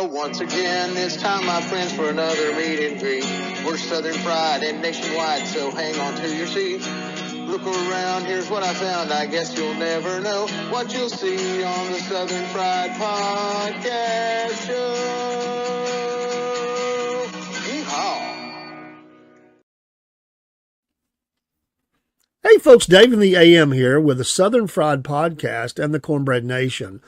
Well, once again, it's time, my friends, for another meet and greet. We're Southern Fried and nationwide, so hang on to your seats. Look around, here's what I found. I guess you'll never know what you'll see on the Southern Fried Podcast Show. Yeehaw. Hey folks, Dave in the AM here with the Southern Fried Podcast and the Cornbread Nation.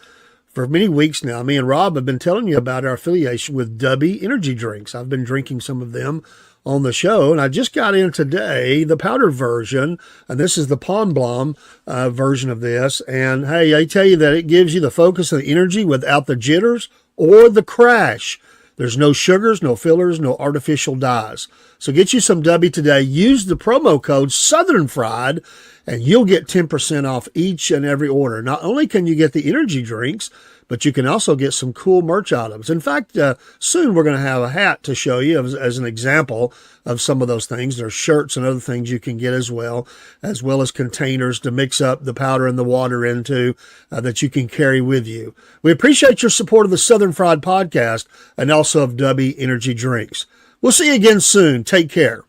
For many weeks now, me and Rob have been telling you about our affiliation with Dubby Energy Drinks. I've been drinking some of them on the show, and I just got in today the powder version, and this is the Pond Blom version of this. And hey, I tell you that it gives you the focus and the energy without the jitters or the crash. There's no sugars, no fillers, no artificial dyes. So get you some Dubby today. Use the promo code Southern Fried, and you'll get 10% off each and every order. Not only can you get the energy drinks, but you can also get some cool merch items. In fact, soon we're going to have a hat to show you as an example of some of those things. There's shirts and other things you can get as well as containers to mix up the powder and the water into that you can carry with you. We appreciate your support of the Southern Fried Podcast and also of Dubby Energy Drinks. We'll see you again soon. Take care.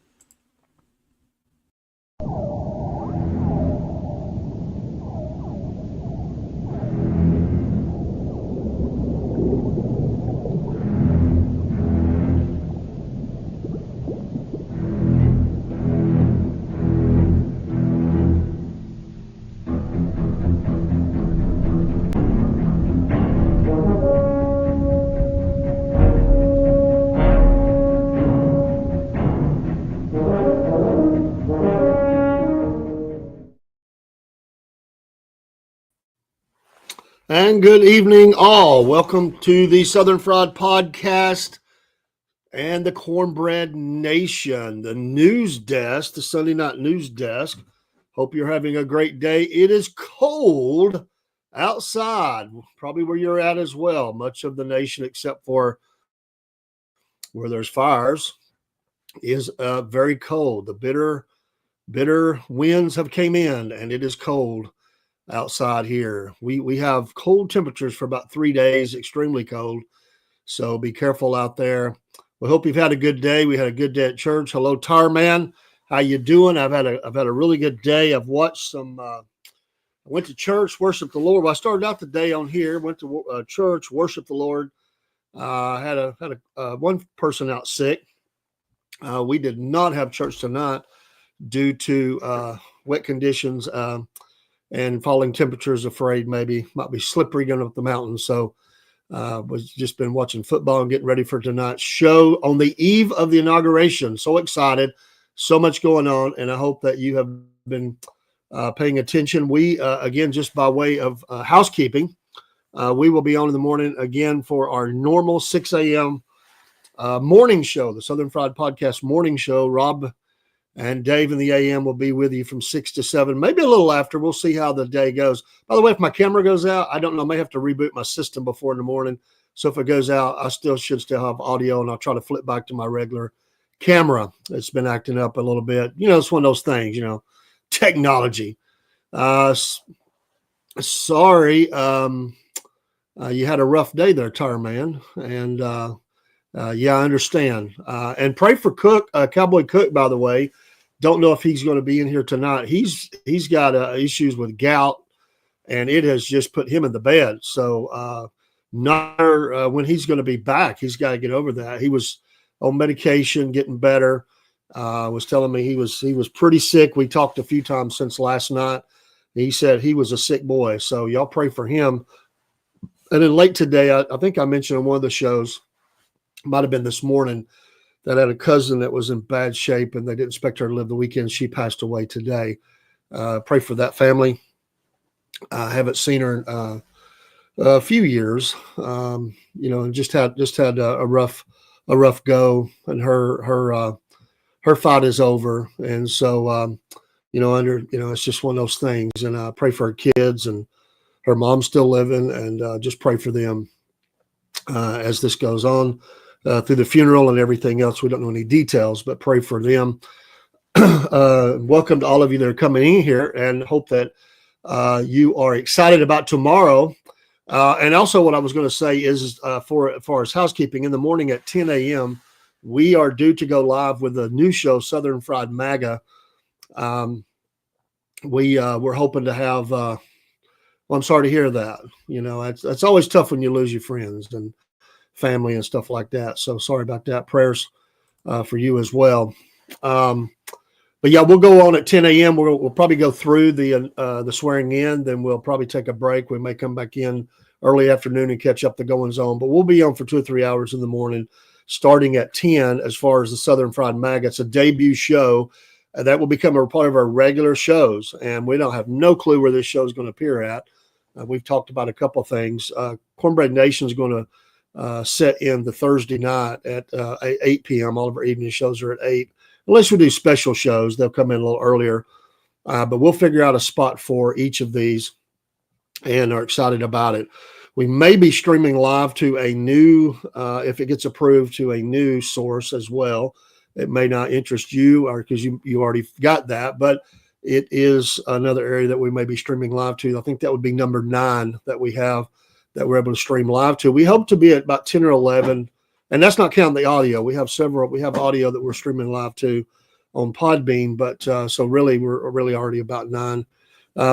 And good evening, all. Welcome to the Southern Fried Podcast and the Cornbread Nation, the news desk, the Sunday night news desk. Hope you're having a great day. It is cold outside, probably where you're at as well. Much of the nation, except for where there's fires, is very cold. The bitter winds have came in, and it is cold outside here. We have cold temperatures for about 3 days, extremely cold. So be careful out there. We hope you've had a good day. We had a good day at church. Hello, Tar Man. How you doing? I've had a really good day. I've watched some. I went to church, worshiped the Lord. Well, I started out the day on here. Went to church, worshiped the Lord. Had a one person out sick. We did not have church tonight due to wet conditions. And falling temperatures, afraid might be slippery going up the mountain. So was just been watching football and getting ready for tonight's show on the eve of the inauguration. So excited, so much going on, and I hope that you have been paying attention. We, again, just by way of housekeeping, we will be on in the morning again for our normal 6 a.m. Morning show, the Southern Fried Podcast morning show. Rob and Dave in the AM will be with you from 6 to 7, maybe a little after. We'll see how the day goes. By the way, if my camera goes out, I don't know. I may have to reboot my system before in the morning. So if it goes out, I should still have audio, and I'll try to flip back to my regular camera. It's been acting up a little bit. It's one of those things, technology. Sorry. You had a rough day there, Tar Man. And yeah, I understand. And pray for Cook, Cowboy Cook, by the way. Don't know if he's going to be in here tonight. He's got issues with gout, and it has just put him in the bed. So not when he's going to be back, he's got to get over that. He was on medication, getting better. Was telling me he was pretty sick. We talked a few times since last night. He said he was a sick boy. So y'all pray for him. And then late today, I think I mentioned on one of the shows, might have been this morning, that I had a cousin that was in bad shape and they didn't expect her to live the weekend. She passed away today. Pray for that family. I haven't seen her in a few years, and just had a rough go, and her fight is over. And so, it's just one of those things. And I pray for her kids, and her mom's still living, and just pray for them as this goes on. Through the funeral and everything else. We don't know any details, but pray for them. Welcome to all of you that are coming in here, and hope that you are excited about tomorrow. And also, what I was going to say is, for as far as housekeeping, in the morning at 10 a.m., we are due to go live with a new show, Southern Fried MAGA. We're hoping to have. Well, I'm sorry to hear that. It's always tough when you lose your friends and family and stuff like that. So sorry about that. Prayers for you as well. But yeah, we'll go on at 10 a.m. We'll probably go through the swearing in. Then we'll probably take a break. We may come back in early afternoon and catch up the goings on. But we'll be on for 2 or 3 hours in the morning, starting at 10. As far as the Southern Fried MAGA, it's a debut show. That will become a part of our regular shows, and we don't have no clue where this show is going to appear at. We've talked about a couple of things. Cornbread Nation is going to set in the Thursday night at 8 p.m. All of our evening shows are at 8. Unless we do special shows, they'll come in a little earlier. But we'll figure out a spot for each of these and are excited about it. We may be streaming live to a new, if it gets approved, to a new source as well. It may not interest you or because you already got that, but it is another area that we may be streaming live to. I think that would be number 9 that we have that we're able to stream live to. We hope to be at about 10 or 11, and that's not counting the audio. We have audio that we're streaming live to on Podbean, but so really we're really already about 9.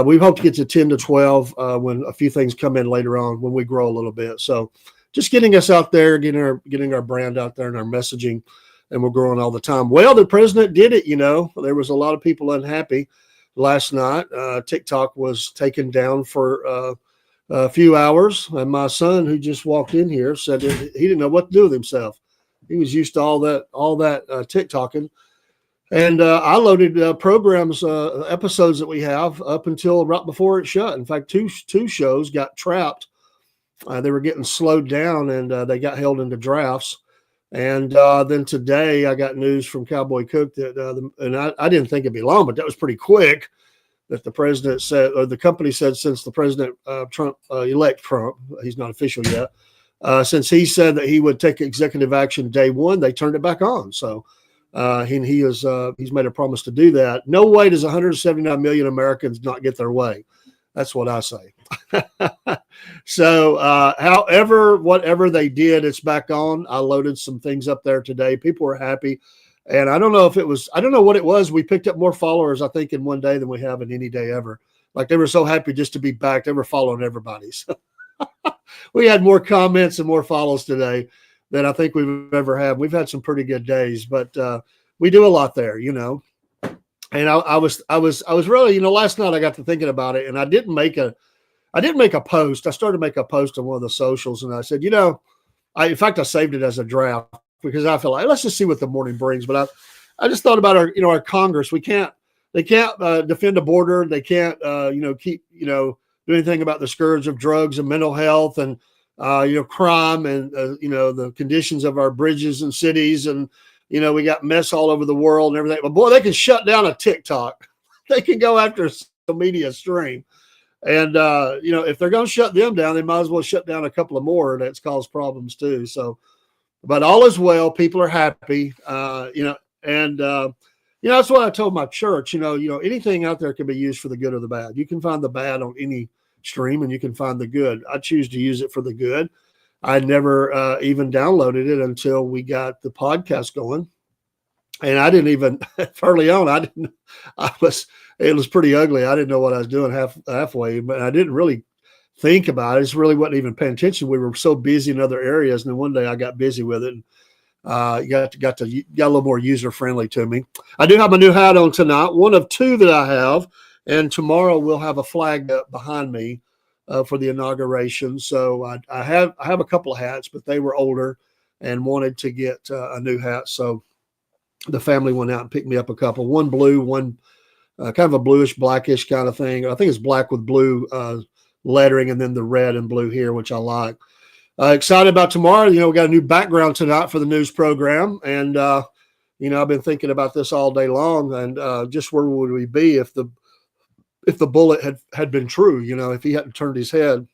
We hope to get to 10 to 12 when a few things come in later on when we grow a little bit. So just getting us out there, getting our brand out there and our messaging. And we're growing all the time. Well, the president did it. There was a lot of people unhappy last night. TikTok was taken down for a few hours. And my son, who just walked in here, said he didn't know what to do with himself. He was used to all that TikToking. And I loaded programs, episodes that we have up until right before it shut. In fact, two shows got trapped. They were getting slowed down and they got held into drafts. And then today I got news from Cowboy Cook that, and I didn't think it'd be long, but that was pretty quick, that the president said, or the company said, since the president elect Trump, he's not official yet, since he said that he would take executive action day one, they turned it back on. So he's made a promise to do that. No way does 179 million Americans not get their way. That's what I say. So, however, whatever they did, it's back on. I loaded some things up there today. People were happy. And I don't know what it was. We picked up more followers, I think, in one day than we have in any day ever. Like, they were so happy just to be back. They were following everybody. So we had more comments and more follows today than I think we've ever had. We've had some pretty good days, but we do a lot there, And I was really, last night I got to thinking about it, and I didn't make a post. I started to make a post on one of the socials, and I said, in fact, I saved it as a draft because I feel like, let's just see what the morning brings. But I just thought about our Congress. They can't defend a border. They can't, do anything about the scourge of drugs and mental health and, crime and, the conditions of our bridges and cities. And, we got mess all over the world and everything. But boy, they can shut down a TikTok. They can go after a social media stream. And, if they're going to shut them down, they might as well shut down a couple of more. That's caused problems too. So, but all is well. People are happy, and that's what I told my church. Anything out there can be used for the good or the bad. You can find the bad on any stream, and you can find the good. I choose to use it for the good. I never even downloaded it until we got the podcast going, and I didn't even early on. It was pretty ugly. I didn't know what I was doing halfway, but I didn't really think about it. I just really wasn't even paying attention. We were so busy in other areas, and then one day I got busy with it. And, got a little more user friendly to me. I do have my new hat on tonight, one of 2 that I have, and tomorrow we'll have a flag up behind me for the inauguration. So I have a couple of hats, but they were older and wanted to get a new hat. So the family went out and picked me up a couple. One blue, one kind of a bluish, blackish kind of thing. I think it's black with blue lettering, and then the red and blue here, which I like. Excited about tomorrow. We got a new background tonight for the news program. And, I've been thinking about this all day long, and just where would we be if the bullet had been true, if he hadn't turned his head,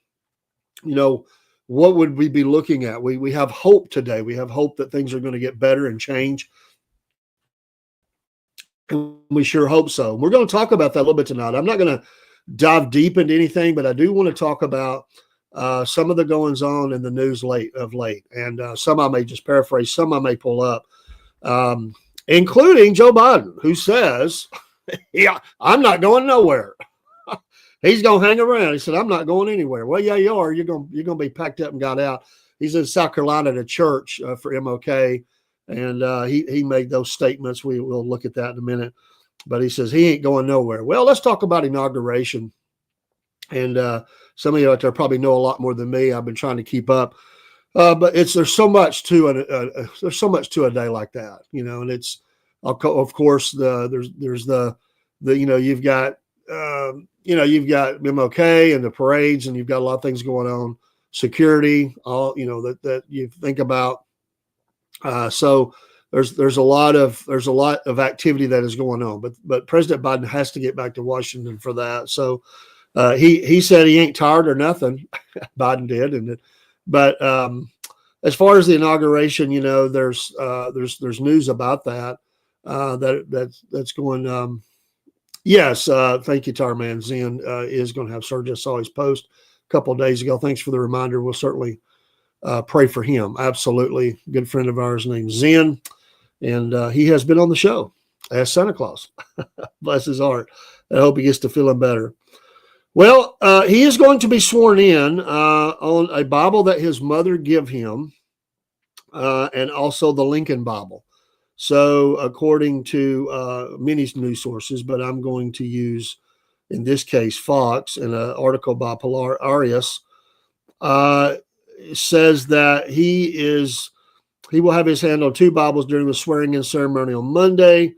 what would we be looking at? We have hope today. We have hope that things are going to get better and change. And we sure hope so. We're going to talk about that a little bit tonight. I'm not going to dive deep into anything, but I do want to talk about some of the goings on in the news of late, and some I may just paraphrase, some I may pull up, including Joe Biden, who says, "Yeah, I'm not going nowhere." He's gonna hang around. He said, "I'm not going anywhere." Well, yeah, you are. You're gonna be packed up and got out. He's in South Carolina at a church for MLK, and he made those statements. We'll look at that in a minute. But he says he ain't going nowhere. Well, let's talk about inauguration. And some of you out there probably know a lot more than me. I've been trying to keep up, but there's so much to a day like that, and it's of course there's the you've got you've got MLK and the parades, and you've got a lot of things going on, security, all that you think about. So there's a lot of activity that is going on, but President Biden has to get back to Washington for that. So he said he ain't tired or nothing. Biden did, but as far as the inauguration, there's news about that that's going. Yes, thank you, Tarman. Zen is going to have surgery. I saw his post a couple of days ago. Thanks for the reminder. We'll certainly pray for him. Absolutely, good friend of ours named Zen, and he has been on the show as Santa Claus. Bless his heart. I hope he gets to feeling better. Well, he is going to be sworn in on a Bible that his mother gave him, and also the Lincoln Bible. So, according to many news sources, but I'm going to use, in this case, Fox, in an article by Pilar Arias, says that he will have his hand on two Bibles during the swearing-in ceremony on Monday,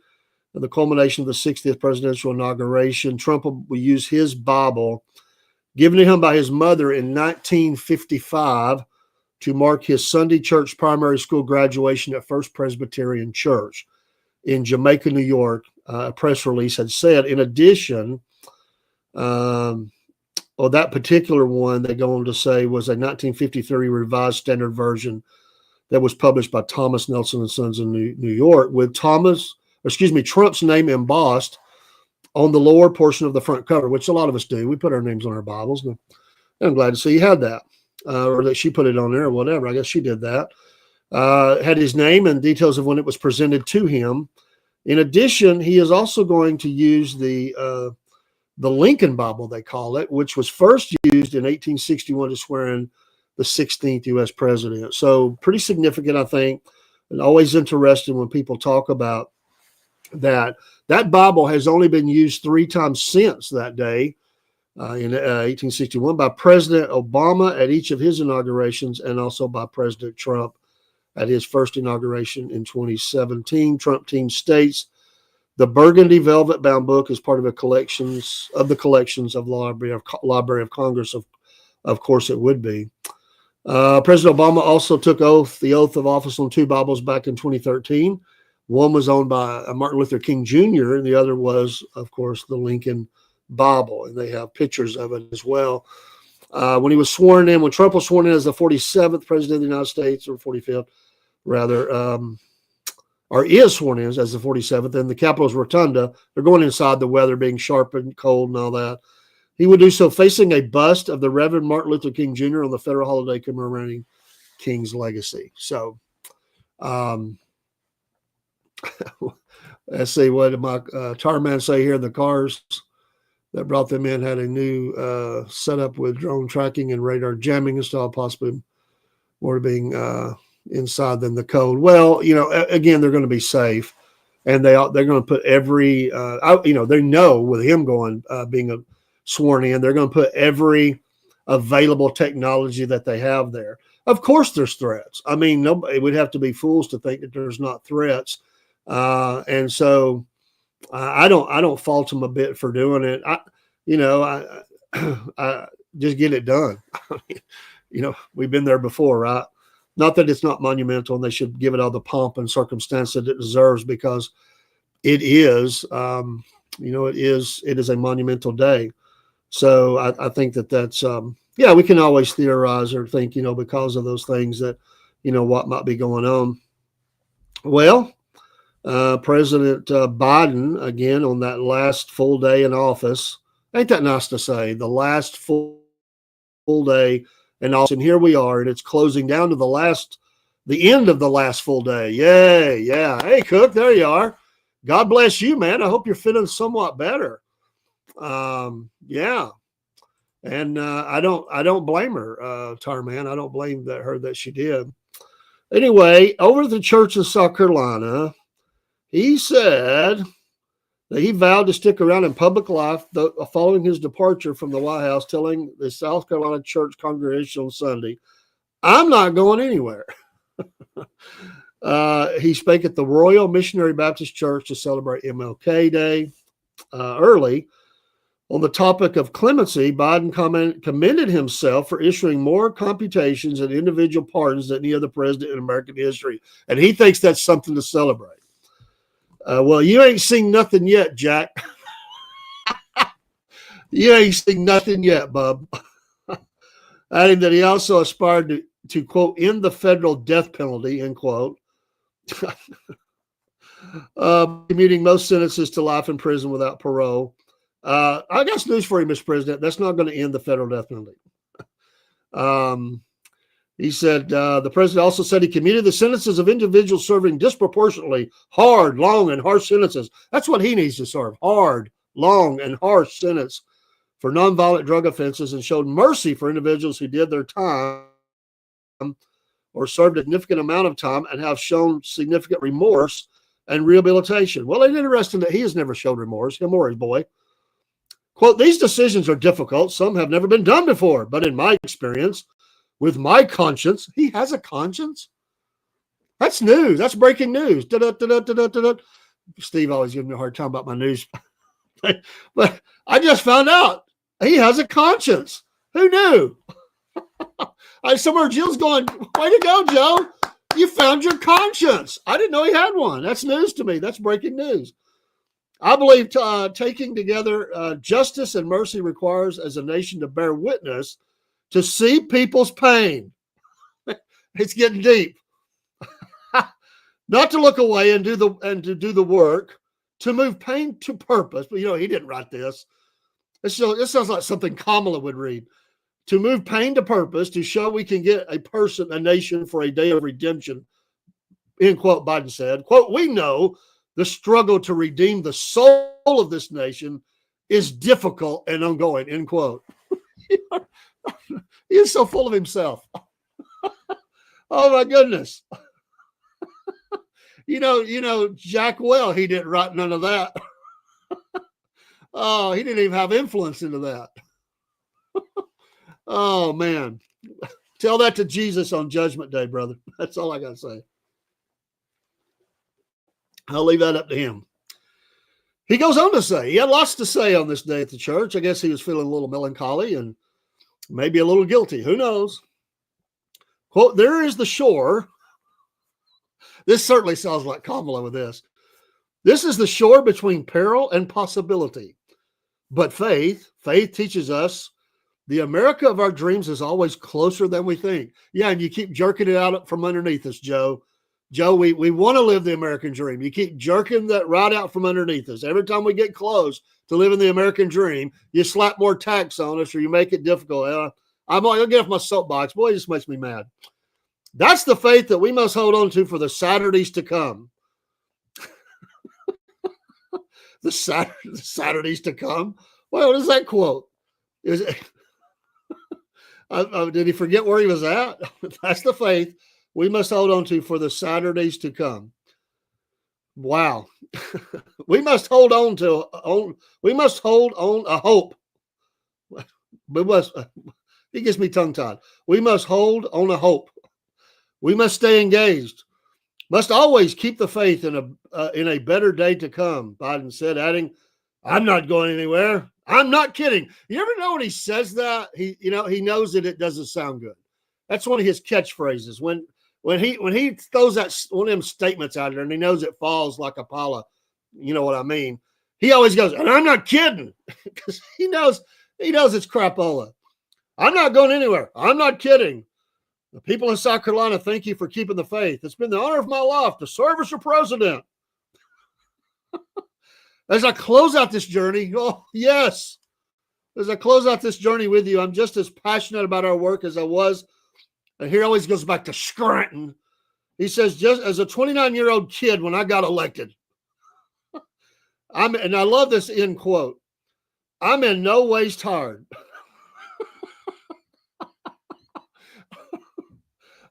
the culmination of the 60th presidential inauguration. Trump will use his Bible, given to him by his mother in 1955, to mark his Sunday church primary school graduation at First Presbyterian Church in Jamaica, New York. A press release had said, in addition, that particular one, they go on to say, was a 1953 Revised Standard Version that was published by Thomas Nelson and Sons in New York, with Trump's name embossed on the lower portion of the front cover, which a lot of us do. We put our names on our Bibles. And I'm glad to see you had that, or that she put it on there or whatever. I guess she did that. Had his name and details of when it was presented to him. In addition, he is also going to use the Lincoln Bible, they call it, which was first used in 1861 to swear in the 16th U.S. president. So pretty significant, I think, and always interesting when people talk about that. That Bible has only been used 3 times since that day, in 1861, by President Obama at each of his inaugurations, and also by President Trump at his first inauguration in 2017. Trump team states the burgundy velvet-bound book is part of the collections of the Library of Congress. Of course, it would be. President Obama also took the oath of office on 2 Bibles back in 2013. One was owned by Martin Luther King Jr., and the other was, of course, the Lincoln Bible, and they have pictures of it as well. When Trump was sworn in as the 47th president of the United States, or 45th, rather, or is sworn in as the 47th, in the Capitol's Rotunda, they're going inside, the weather being sharp and cold and all that. He would do so facing a bust of the Reverend Martin Luther King Jr. on the federal holiday commemorating King's legacy. So, let's see, what did my Tarman say here? The cars that brought them in had a new setup with drone tracking and radar jamming installed, possibly more being inside than the code. Well, again, they're going to be safe, and they're going to put every, they know with him being sworn in, they're going to put every available technology that they have there. Of course, there's threats. I mean, nobody would have to be fools to think that there's not threats, and so I don't fault them a bit for doing it. I just get it done. We've been there before, right? Not that it's not monumental, and they should give it all the pomp and circumstance that it deserves, because it is, it is a monumental day. So I think that's, we can always theorize or think, because of those things that, what might be going on. Well, President Biden, again, on that last full day in office, ain't that nice to say? The last full day And here we are, and it's closing down to the end of the last full day. Yay, yeah. Hey, Cook, there you are. God bless you, man. I hope you're feeling somewhat better. Yeah. And I don't blame her, Tarman. I don't blame her that she did. Anyway, over at the church in South Carolina, he said that he vowed to stick around in public life following his departure from the White House, telling the South Carolina church congregation on Sunday, "I'm not going anywhere." He spake at the Royal Missionary Baptist Church to celebrate MLK Day early. On the topic of clemency, Biden commended himself for issuing more computations and individual pardons than any other president in American history. And he thinks that's something to celebrate. Well, you ain't seen nothing yet, Jack. You ain't seen nothing yet, bub. Adding that he also aspired to quote, end the federal death penalty, end quote. Commuting most sentences to life in prison without parole. I got news for you, Mr. President. That's not going to end the federal death penalty. He said the president also said he commuted the sentences of individuals serving disproportionately hard, long, and harsh sentences. That's what he needs to serve: hard, long, and harsh sentence for nonviolent drug offenses, and showed mercy for individuals who did their time or served a significant amount of time and have shown significant remorse and rehabilitation. Well, it's interesting that he has never showed remorse, him or his boy. Quote, these decisions are difficult. Some have never been done before, but in my experience, with my conscience, he has a conscience? That's news. That's breaking news. Steve always gives me a hard time about my news. But I just found out he has a conscience. Who knew? Somewhere Jill's going, way to go, Joe. You found your conscience. I didn't know he had one. That's news to me. That's breaking news. I believe taking together justice and mercy requires as a nation to bear witness, to see people's pain. It's getting deep. Not to look away and to do the work, to move pain to purpose. But he didn't write this. It sounds like something Kamala would read. To move pain to purpose, to show we can get a nation for a day of redemption. End quote, Biden said. Quote, we know the struggle to redeem the soul of this nation is difficult and ongoing, end quote. He is so full of himself. Oh my goodness. Jack Well, he didn't write none of that. Oh, he didn't even have influence into that. Oh man. Tell that to Jesus on Judgment Day, brother. That's all I got to say. I'll leave that up to him. He goes on to say, he had lots to say on this day at the church. I guess he was feeling a little melancholy and maybe a little guilty. Who knows? Quote, there is the shore. This certainly sounds like Kamala with this. This is the shore between peril and possibility. But faith teaches us the America of our dreams is always closer than we think. Yeah, and you keep jerking it out from underneath us, Joe. Joe, we want to live the American dream. You keep jerking that right out from underneath us. Every time we get close to living the American dream, you slap more tax on us or you make it difficult. I'll get off my soapbox. Boy, it just makes me mad. That's the faith that we must hold on to for the Saturdays to come. The Saturdays to come? Well, what is that quote? Did he forget where he was at? That's the faith we must hold on to for the Saturdays to come. Wow. We must hold on a hope. He gets me tongue-tied. We must hold on a hope. We must stay engaged. Must always keep the faith in a better day to come, Biden said, adding, I'm not going anywhere. I'm not kidding. You ever know when he says that? He knows that it doesn't sound good. That's one of his catchphrases. When he throws that one of them statements out there and he knows it falls like a pile of, you know what I mean? He always goes, and I'm not kidding, because he knows it's crapola. I'm not going anywhere. I'm not kidding. The people in South Carolina, thank you for keeping the faith. It's been the honor of my life to serve as your president. As I close out this journey, oh, yes, As I close out this journey with you, I'm just as passionate about our work as I was. And here always goes back to Scranton. He says, just as a 29-year-old kid when I got elected, and I love this end quote, I'm in no ways tired.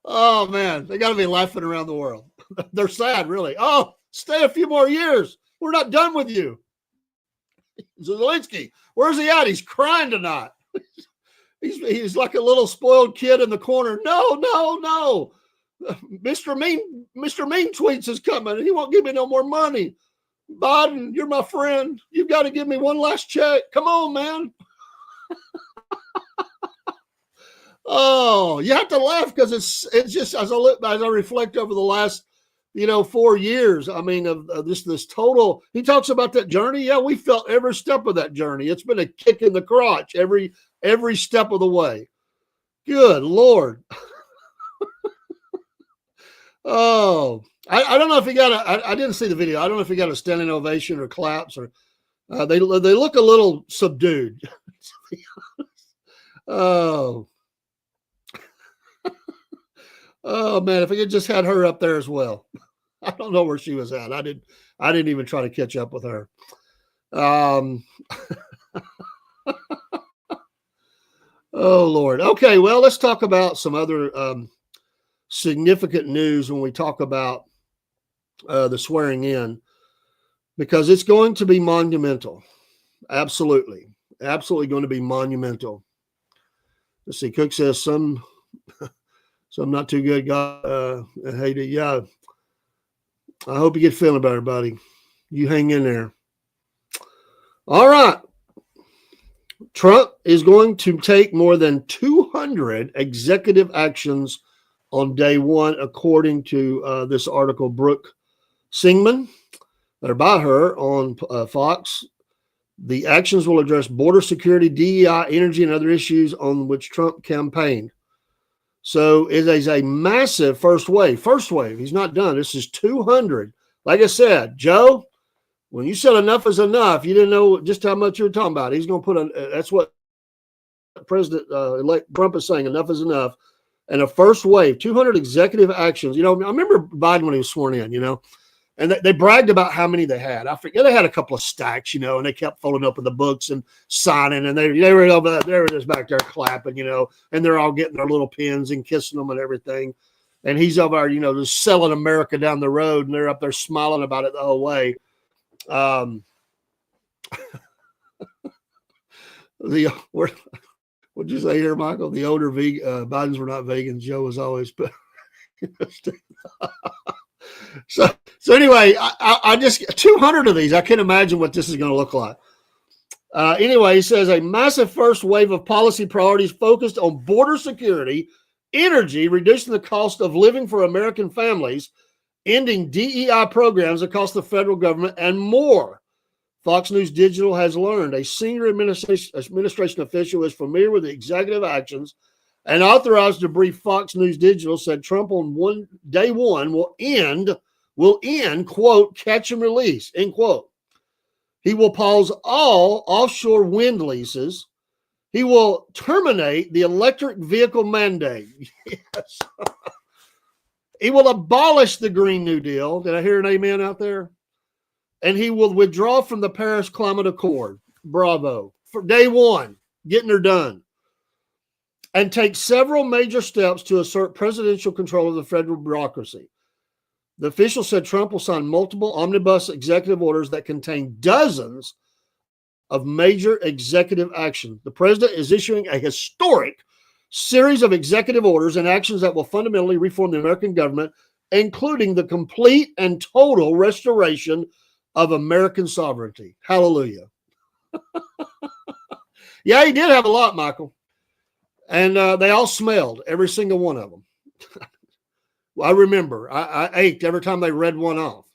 Oh, man, they got to be laughing around the world. They're sad, really. Oh, stay a few more years. We're not done with you. Zelensky, where's he at? He's crying tonight. He's like a little spoiled kid in the corner. No. Mr. Mean Tweets is coming, and he won't give me no more money. Biden, you're my friend. You've got to give me one last check. Come on, man. Oh, you have to laugh because it's just as I reflect over the last 4 years. I mean, of this total. He talks about that journey. Yeah, we felt every step of that journey. It's been a kick in the crotch every step of the way. Good Lord. Oh, I don't know if he got I didn't see the video. I don't know if he got a standing ovation or claps or they look a little subdued. Oh. Oh man, if I could just had her up there as well. I don't know where she was at. I didn't even try to catch up with her. Oh Lord. Okay, well, let's talk about some other significant news when we talk about the swearing in, because it's going to be monumental. Absolutely going to be monumental. Let's see. Cook says some not too good. God, hate it. Yeah. I hope you get feeling better, buddy. You hang in there. All right. Trump is going to take more than 200 executive actions on day one, according to this article, Brooke Singman, that are by her on Fox. The actions will address border security, DEI, energy, and other issues on which Trump campaigned. So it is a massive first wave. He's not done. This is 200. Like I said, Joe, when you said enough is enough, you didn't know just how much you were talking about. He's going to put that's what President-elect Trump is saying, enough is enough. And a first wave, 200 executive actions. I remember Biden when he was sworn in, and they bragged about how many they had. I forget, they had a couple of stacks, and they kept folding up in the books and signing, and they were over there, they were just back there clapping, and they're all getting their little pins and kissing them and everything. And he's over there, just selling America down the road, and they're up there smiling about it the whole way. What'd you say here, Michael? The older Bidens were not vegans. Joe was always, but So anyway, I just 200 of these. I can't imagine what this is going to look like. Anyway, he says a massive first wave of policy priorities focused on border security, energy, reducing the cost of living for American families, ending DEI programs across the federal government, and more. Fox News Digital has learned a senior administration official is familiar with the executive actions and authorized to brief Fox News Digital said Trump on day one will end, quote, catch and release, end quote. He will pause all offshore wind leases. He will terminate the electric vehicle mandate. Yes. He will abolish the Green New Deal. Did I hear an amen out there? And he will withdraw from the Paris Climate Accord. Bravo. For day one, getting her done. And take several major steps to assert presidential control of the federal bureaucracy. The official said Trump will sign multiple omnibus executive orders that contain dozens of major executive action. The president is issuing a historic series of executive orders and actions that will fundamentally reform the American government, including the complete and total restoration of American sovereignty. Hallelujah. Yeah, he did have a lot, Michael. And they all smelled, every single one of them. Well, I remember. I ached every time they read one off.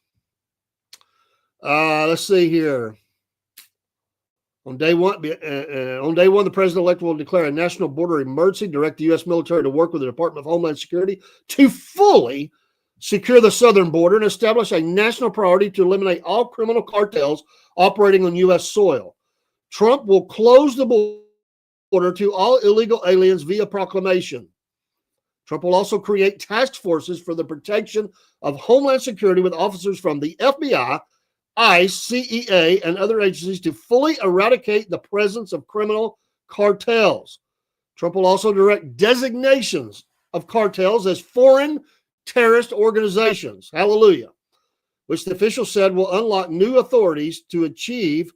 Let's see here. On day one, the president-elect will declare a national border emergency, direct the U.S. military to work with the Department of Homeland Security to fully secure the southern border and establish a national priority to eliminate all criminal cartels operating on U.S. soil. Trump will close the border to all illegal aliens via proclamation. Trump will also create task forces for the protection of Homeland Security with officers from the FBI, ICE, CEA, and other agencies to fully eradicate the presence of criminal cartels. Trump will also direct designations of cartels as foreign terrorist organizations. Hallelujah. Which the official said will unlock new authorities to achieve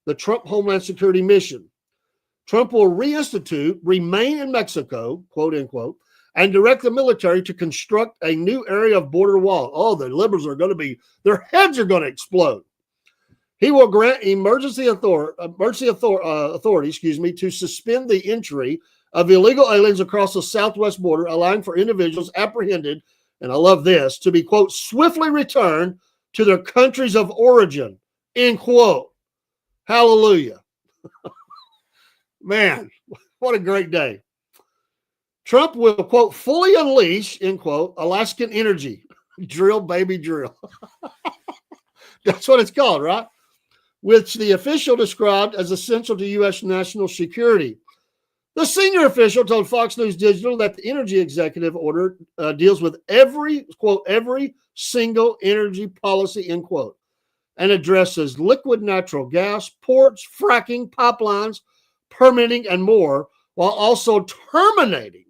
the Trump Homeland Security mission. Trump will reinstitute remain in Mexico, quote unquote, and direct the military to construct a new area of border wall. Oh, the liberals are going to be, their heads are going to explode. He will grant emergency authority, to suspend the entry of illegal aliens across the southwest border, allowing for individuals apprehended, and I love this, to be, quote, swiftly returned to their countries of origin, end quote. Hallelujah. Man, what a great day. Trump will, quote, fully unleash, end quote, Alaskan energy. Drill, baby, drill. That's what it's called, right? Which the official described as essential to U.S. national security. The senior official told Fox News Digital that the energy executive order deals with every, quote, every single energy policy, end quote, and addresses liquid natural gas, ports, fracking, pipelines, permitting, and more, while also terminating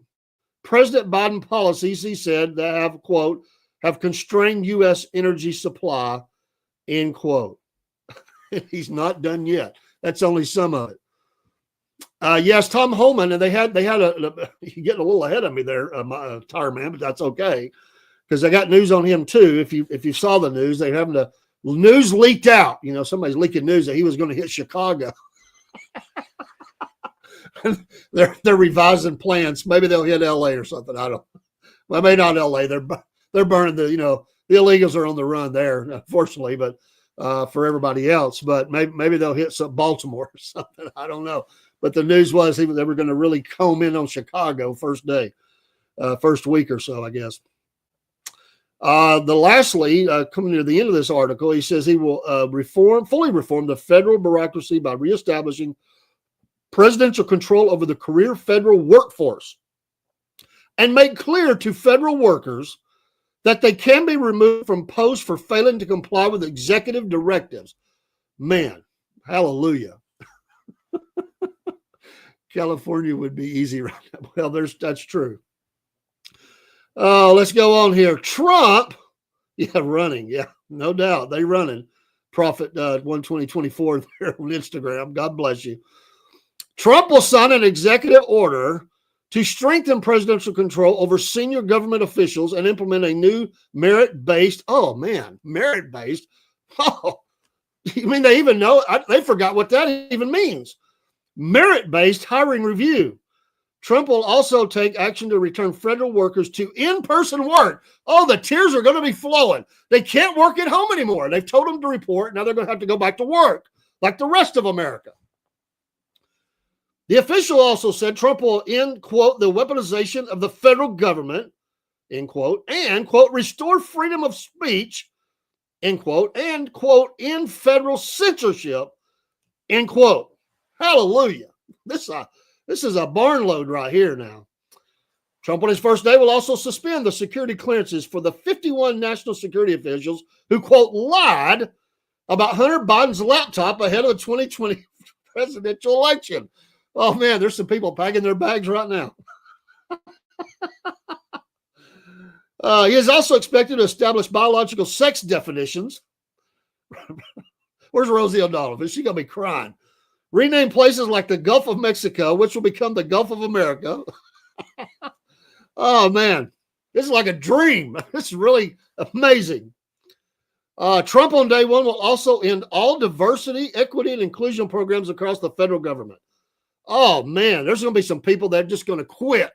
President Biden policies, he said, that have, quote, have constrained U.S. energy supply, end quote. He's not done yet. That's only some of it. Yes, Tom Homan, and they had you're getting a little ahead of me there, my tire man, but that's okay because I got news on him too. If you saw the news, they're having the news leaked out. You know, somebody's leaking news that he was going to hit Chicago. they're revising plans. Maybe they'll hit L.A. or something. I don't. Well, maybe not L.A. They're burning the the illegals are on the run there, unfortunately, but for everybody else. But maybe they'll hit some Baltimore or something. I don't know. But the news was they were going to really comb in on Chicago first week or so, I guess. Lastly, coming to the end of this article, he says he will fully reform the federal bureaucracy by reestablishing presidential control over the career federal workforce and make clear to federal workers that they can be removed from posts for failing to comply with executive directives. Man, hallelujah. California would be easy right now. Well, that's true. Let's go on here. Trump, running. Yeah, no doubt. They running. Prophet 12024 there on Instagram. God bless you. Trump will sign an executive order to strengthen presidential control over senior government officials and implement a new merit-based. Oh, man, merit-based. Oh, you mean they even know? They forgot what that even means. Merit-based hiring review. Trump will also take action to return federal workers to in-person work. Oh, the tears are going to be flowing. They can't work at home anymore. They've told them to report. Now they're going to have to go back to work like the rest of America. The official also said Trump will end, quote, the weaponization of the federal government, end quote, and, quote, restore freedom of speech, end quote, and, quote, end federal censorship, end quote. Hallelujah. This is a barn load right here now. Trump on his first day will also suspend the security clearances for the 51 national security officials who, quote, lied about Hunter Biden's laptop ahead of the 2020 presidential election. Oh, man, there's some people packing their bags right now. He is also expected to establish biological sex definitions. Where's Rosie O'Donnell? Is she going to be crying? Rename places like the Gulf of Mexico, which will become the Gulf of America. Oh, man. This is like a dream. This is really amazing. Trump on day one will also end all diversity, equity, and inclusion programs across the federal government. Oh, man. There's going to be some people that are just going to quit.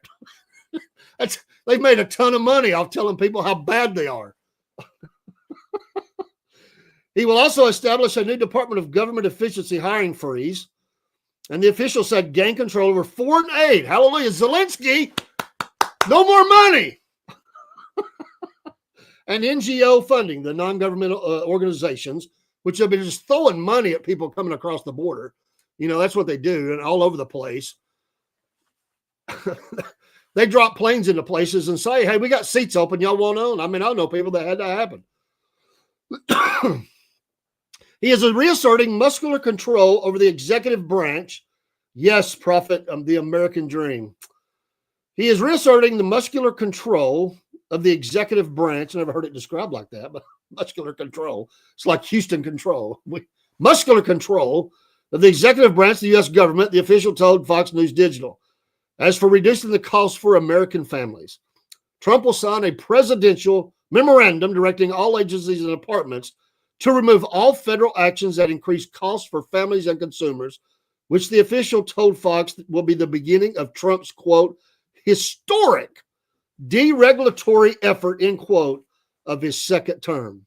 They've made a ton of money off telling people how bad they are. He will also establish a new Department of Government Efficiency hiring freeze. And the official said gain control over foreign aid. Hallelujah. Zelensky, no more money. And NGO funding, the non-governmental organizations, which have been just throwing money at people coming across the border. You know, that's what they do, and all over the place. They drop planes into places and say, hey, we got seats open. Y'all want on? I mean, I know people that had that happen. He is reasserting muscular control over the executive branch. Yes, prophet of the American dream. He is reasserting the muscular control of the executive branch. I never heard it described like that, but muscular control. It's like Houston control. Muscular control of the executive branch of the U.S. government, the official told Fox News Digital. As for reducing the cost for American families, Trump will sign a presidential memorandum directing all agencies and departments to remove all federal actions that increase costs for families and consumers, which the official told Fox will be the beginning of Trump's, quote, historic deregulatory effort, end quote, of his second term.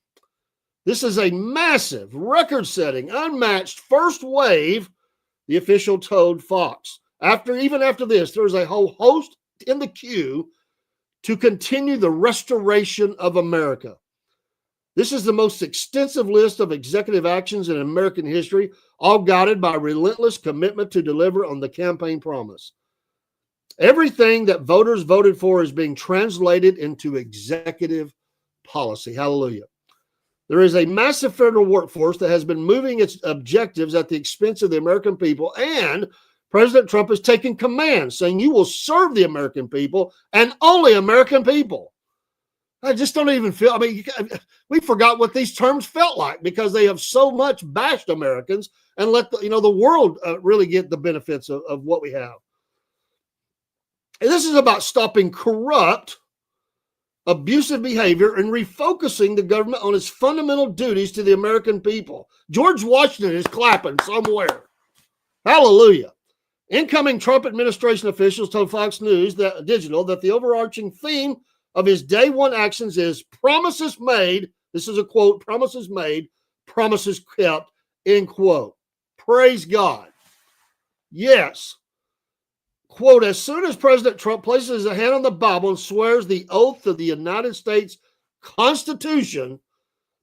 This is a massive, record-setting, unmatched first wave, the official told Fox. Even after this, there's a whole host in the queue to continue the restoration of America. This is the most extensive list of executive actions in American history, all guided by a relentless commitment to deliver on the campaign promise. Everything that voters voted for is being translated into executive policy. Hallelujah. There is a massive federal workforce that has been moving its objectives at the expense of the American people, and President Trump is taking command, saying you will serve the American people and only American people. I just don't even feel, I mean, we forgot what these terms felt like because they have so much bashed Americans and let the world really get the benefits of what we have. And this is about stopping corrupt, abusive behavior and refocusing the government on its fundamental duties to the American people. George Washington is clapping somewhere. Hallelujah. Incoming Trump administration officials told Fox News Digital that the overarching theme of his day one actions is promises made. This is a quote, promises made, promises kept, end quote. Praise God. Yes. Quote, as soon as President Trump places his hand on the Bible and swears the oath of the United States Constitution,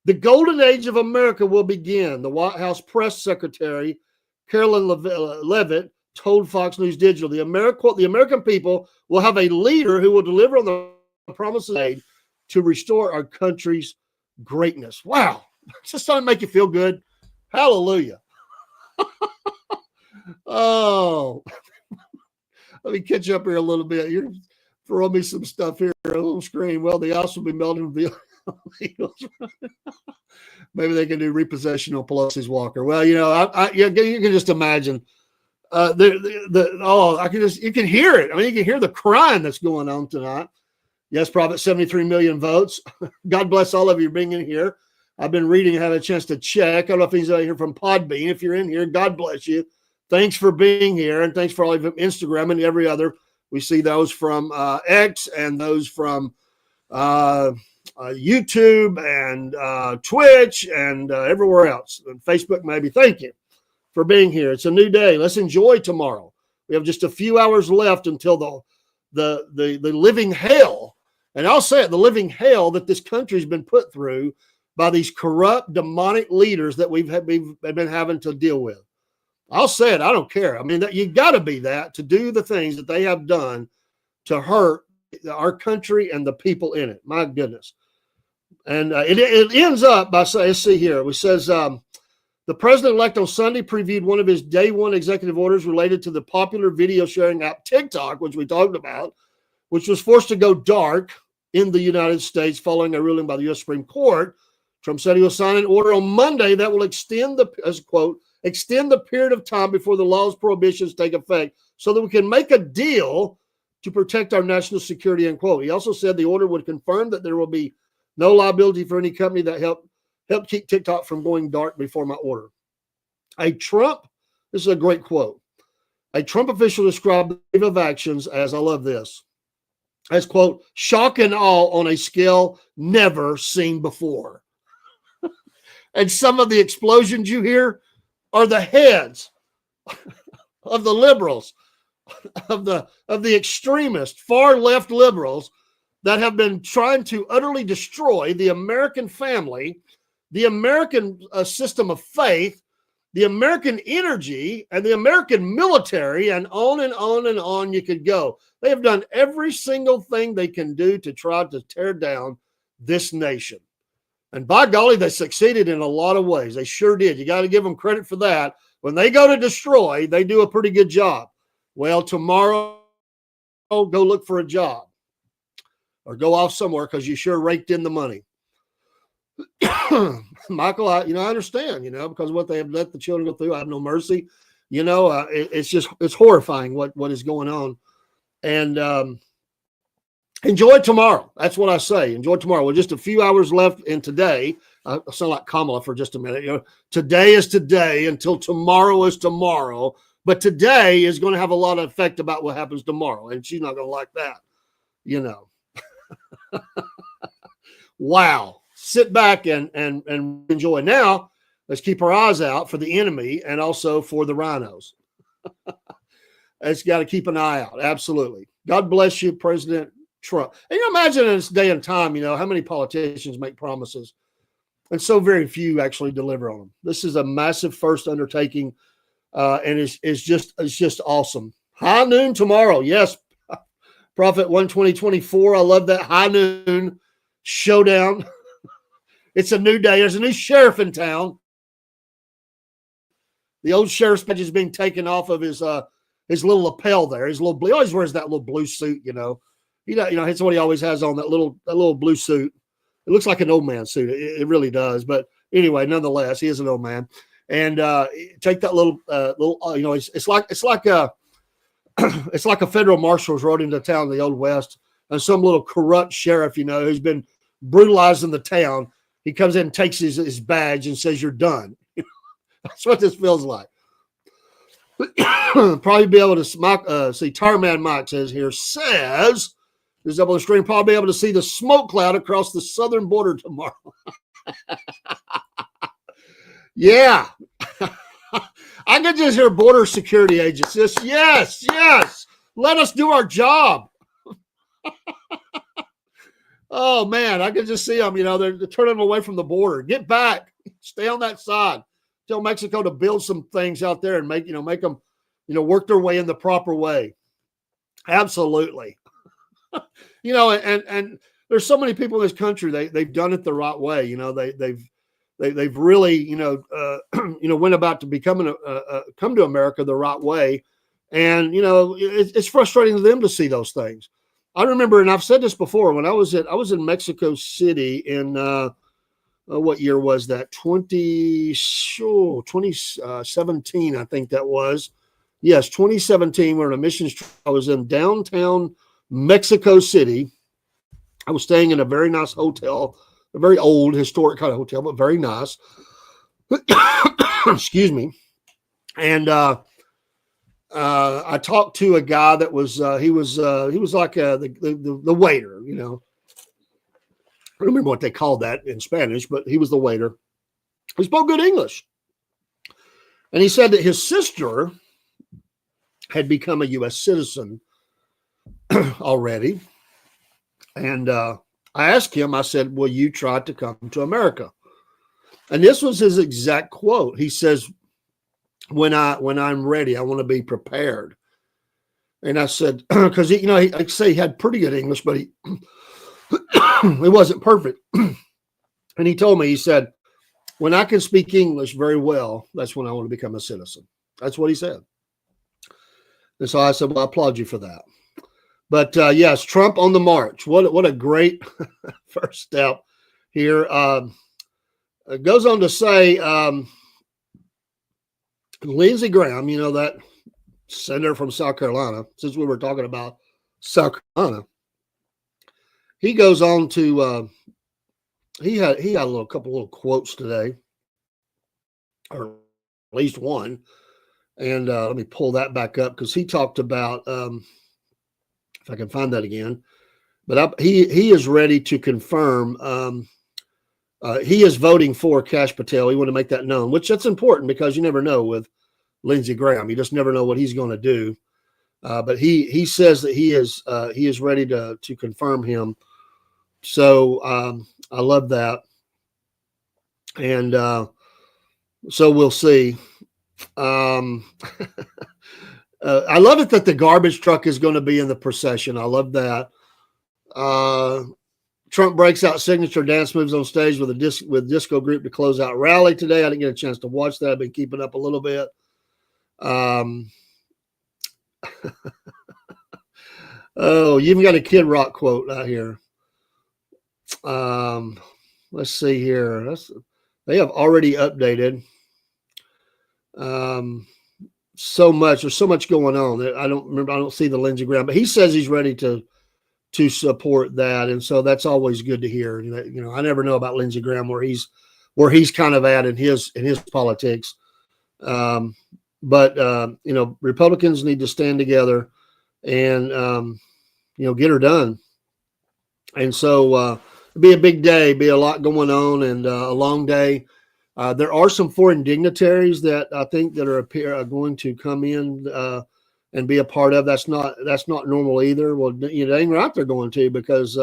the golden age of America will begin. The White House press secretary, Carolyn Levitt, told Fox News Digital, the American people will have a leader who will deliver on the promises made to restore our country's greatness. Wow. Just trying to make you feel good. Hallelujah. Oh, let me catch up here a little bit. You're throwing me some stuff here, a little screen. Well, the ice will be melting with the Eagles. Maybe they can do repossession on Pelosi's walker. Well, you can just imagine. You can hear it. I mean, you can hear the crying that's going on tonight. Yes, Prophet, 73 million votes. God bless all of you being in here. I've been reading and had a chance to check. I don't know if he's out here from Podbean. If you're in here, God bless you. Thanks for being here, and thanks for all of Instagram and every other. We see those from X and those from YouTube and Twitch and everywhere else, and Facebook maybe. Thank you for being here. It's a new day. Let's enjoy tomorrow. We have just a few hours left until the living hell, and I'll say it, the living hell that this country's been put through by these corrupt, demonic leaders that we've been having to deal with. I'll say it. I don't care. I mean, you got to be that to do the things that they have done to hurt our country and the people in it. My goodness. And it ends up by saying, let's see here. It says, the president-elect on Sunday previewed one of his day one executive orders related to the popular video sharing app TikTok, which we talked about, which was forced to go dark in the United States following a ruling by the U.S. Supreme Court. Trump said he will sign an order on Monday that will extend the period of time before the law's prohibitions take effect so that we can make a deal to protect our national security, end quote. He also said the order would confirm that there will be no liability for any company that helped keep TikTok from going dark before my order. This is a great quote. A Trump official described the wave of actions as, I love this, as, quote, shock and awe on a scale never seen before. And some of the explosions you hear are the heads of the liberals, of the extremist, far left liberals that have been trying to utterly destroy the American family, the American system of faith, the American energy and the American military, and on and on and on you could go. They have done every single thing they can do to try to tear down this nation. And by golly, they succeeded in a lot of ways. They sure did. You got to give them credit for that. When they go to destroy, they do a pretty good job. Well, tomorrow, go look for a job or go off somewhere because you sure raked in the money. Michael, I understand, because what they have let the children go through, I have no mercy. It's horrifying what is going on. And enjoy tomorrow. That's what I say. Enjoy tomorrow. Well, just a few hours left in today. I sound like Kamala for just a minute. Today is today until tomorrow is tomorrow. But today is going to have a lot of effect about what happens tomorrow. And she's not going to like that, Wow. Sit back and enjoy. Now, let's keep our eyes out for the enemy and also for the rhinos. It's got to keep an eye out. Absolutely. God bless you, President Trump. And imagine in this day and time, how many politicians make promises and so very few actually deliver on them. This is a massive first undertaking, and it's just awesome. High noon tomorrow. Yes, Prophet 12024. I love that high noon showdown. It's a new day. There's a new sheriff in town. The old sheriff's badge is being taken off of his little lapel there. He always wears that little blue suit, It's what he always has on, that little blue suit. It looks like an old man suit. It really does. But anyway, nonetheless, he is an old man. And take that little, it's like a federal marshal's rode into town in the Old West, and some little corrupt sheriff, who's been brutalizing the town. He comes in and takes his badge and says, "You're done." That's what this feels like. Probably be able to see Tire Man Mike says this is up on the screen. Probably be able to see the smoke cloud across the southern border tomorrow. Yeah. I could just hear border security agents. Yes. Let us do our job. Oh man, I could just see them, they're turning them away from the border. Get back, stay on that side. Tell Mexico to build some things out there and make them, work their way in the proper way. Absolutely. And there's so many people in this country, they've done it the right way. They've really, went about to come to America the right way. And, it's frustrating to them to see those things. I remember, and I've said this before, when I was in Mexico City in, what year was that? 2017, I think that was. Yes, 2017. We're on a missions trip. I was in downtown Mexico City. I was staying in a very nice hotel, a very old, historic kind of hotel, but very nice. Excuse me. And I talked to a guy that was he was like the waiter, I don't remember what they called that in Spanish, but he was the waiter. He spoke good English. And he said that his sister had become a U.S. citizen already. And I asked him, I said, "Will you try to come to America?" And this was his exact quote. He says, when I'm ready, I want to be prepared. And I said, because he had pretty good English, but it wasn't perfect. And he told me, he said, "When I can speak English very well, that's when I want to become a citizen." That's what he said. And so I said, "Well, I applaud you for that." But yes, Trump on the march. What a great first step here. It goes on to say, Lindsey Graham, that senator from South Carolina, since we were talking about South Carolina, he goes on to, he had a couple little quotes today, or at least one. And let me pull that back up, because he talked about, if I can find that again, but he is ready to confirm, he is voting for Kash Patel. He want to make that known, which that's important, because you never know with Lindsey Graham. You just never know what he's going to do. But he says that he is ready to confirm him. So I love that. And so we'll see. Um, I love it that the garbage truck is going to be in the procession. I love that. Uh, Trump breaks out signature dance moves on stage with disco group to close out rally today. I didn't get a chance to watch that. I've been keeping up a little bit. Oh, you even got a Kid Rock quote out here. Let's see here. They have already updated. So much. There's so much going on. I don't remember. I don't see the Lindsey Graham, but he says he's ready to support that, and so that's always good to hear. You know, I never know about Lindsey Graham where he's kind of at in his politics. But you know, Republicans need to stand together and you know, get her done. And so it'll be a big day, be a lot going on, and a long day. There are some foreign dignitaries that I think that are going to come in and be a part of. That's not normal either. Well, you know, dang right they're going to, because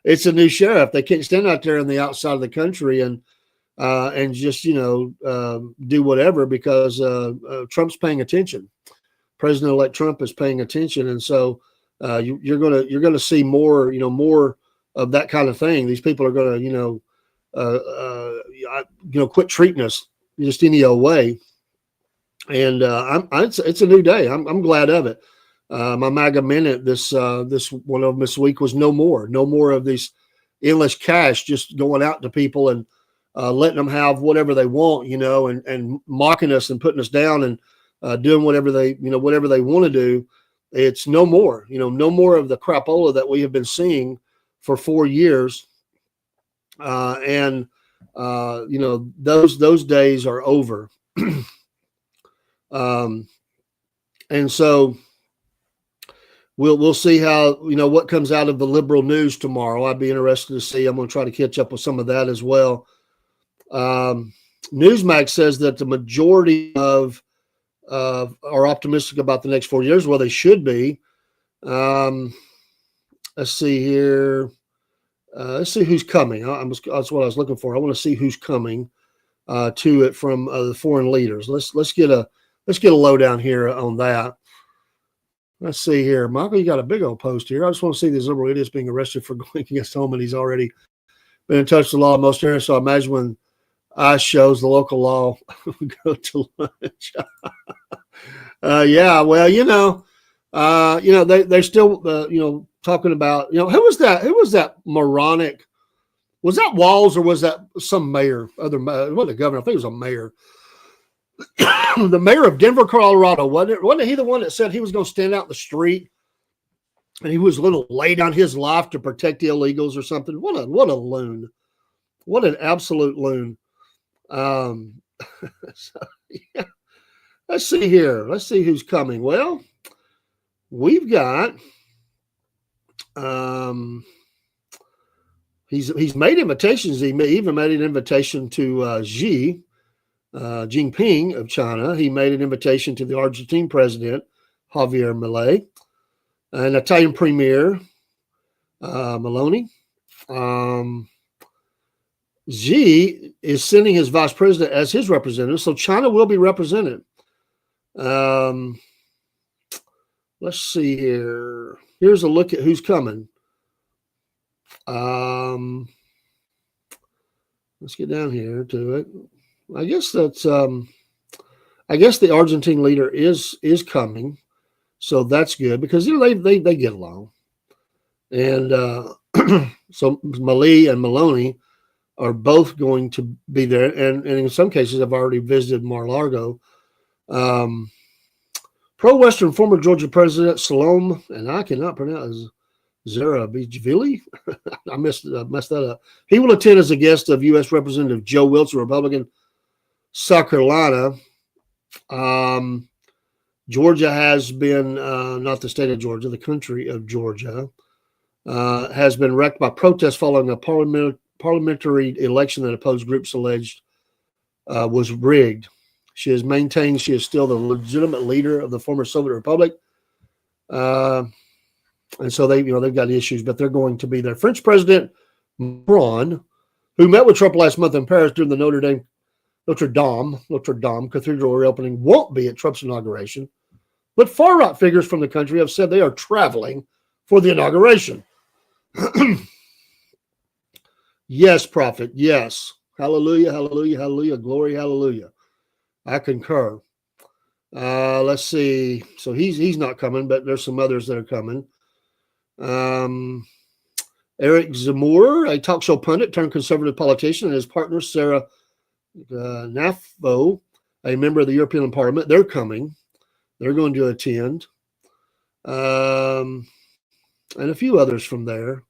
it's a new sheriff. They can't stand out there on the outside of the country and just, you know, do whatever, because Trump's paying attention. President-elect Trump is paying attention, and so you're gonna see more, you know, more of that kind of thing. These people are gonna, you know, quit treating us just any old way. And it's a new day. I'm glad of it. My MAGA minute this one of them this week was no more of these endless cash just going out to people and letting them have whatever they want, you know, and mocking us and putting us down and doing whatever they want to do. It's no more, you know, no more of the crapola that we have been seeing for 4 years. And you know, those days are over. And so we'll see how, you know, what comes out of the liberal news tomorrow. I'd be interested to see. I'm going to try to catch up with some of that as well. Newsmax says that the majority of are optimistic about the next 4 years. Well, they should be. Let's see here. Let's see who's coming. That's what I was looking for. I want to see who's coming to it from the foreign leaders. Let's get a lowdown here on that. Let's see here. Michael, you got a big old post here. I just want to see these liberal idiots being arrested for going against home, and he's already been in touch with the law in most areas. So I imagine when ICE shows the local law, we go to lunch. Yeah, well, you know, they're still, you know, talking about, you know, who was that moronic? Was that Walls or was that some mayor? It wasn't a governor. I think it was a mayor. The mayor of Denver, Colorado, wasn't he the one that said he was going to stand out in the street and he was going to lay down his life to protect the illegals or something? What a loon! What an absolute loon! So, yeah. Let's see here. Let's see who's coming. Well, we've got he's made invitations. He even made an invitation to Xi Jinping of China. He made an invitation to the Argentine president, Javier Milei, an Italian premier, Meloni. Xi is sending his vice president as his representative, so China will be represented. Let's see here. Here's a look at who's coming. Let's get down here to it. I guess that's I guess the Argentine leader is coming, so that's good because, you know, they get along, and so Milei and Meloni are both going to be there, and in some cases have already visited Mar-a-Lago. Pro-Western former Georgia President Salome, and I cannot pronounce Zarabijvili. I messed that up. He will attend as a guest of U.S. Representative Joe Wilson, Republican, South Carolina. Georgia has been, not the state of Georgia, the country of Georgia, has been wrecked by protests following a parliamentary election that opposed groups alleged was rigged. She has maintained she is still the legitimate leader of the former Soviet Republic. And so they've got issues, but they're going to be there. French President Macron, who met with Trump last month in Paris during the Notre Dame Notre Dame Cathedral reopening won't be at Trump's inauguration, but far-right figures from the country have said they are traveling for the inauguration. Yes, prophet, yes. Hallelujah, hallelujah, hallelujah, glory, hallelujah. I concur. Let's see. So he's not coming, but there's some others that are coming. Eric Zemmour, a talk show pundit turned conservative politician, and his partner Sarah Nafo, a member of the European Parliament, they're coming. They're going to attend. And a few others from there,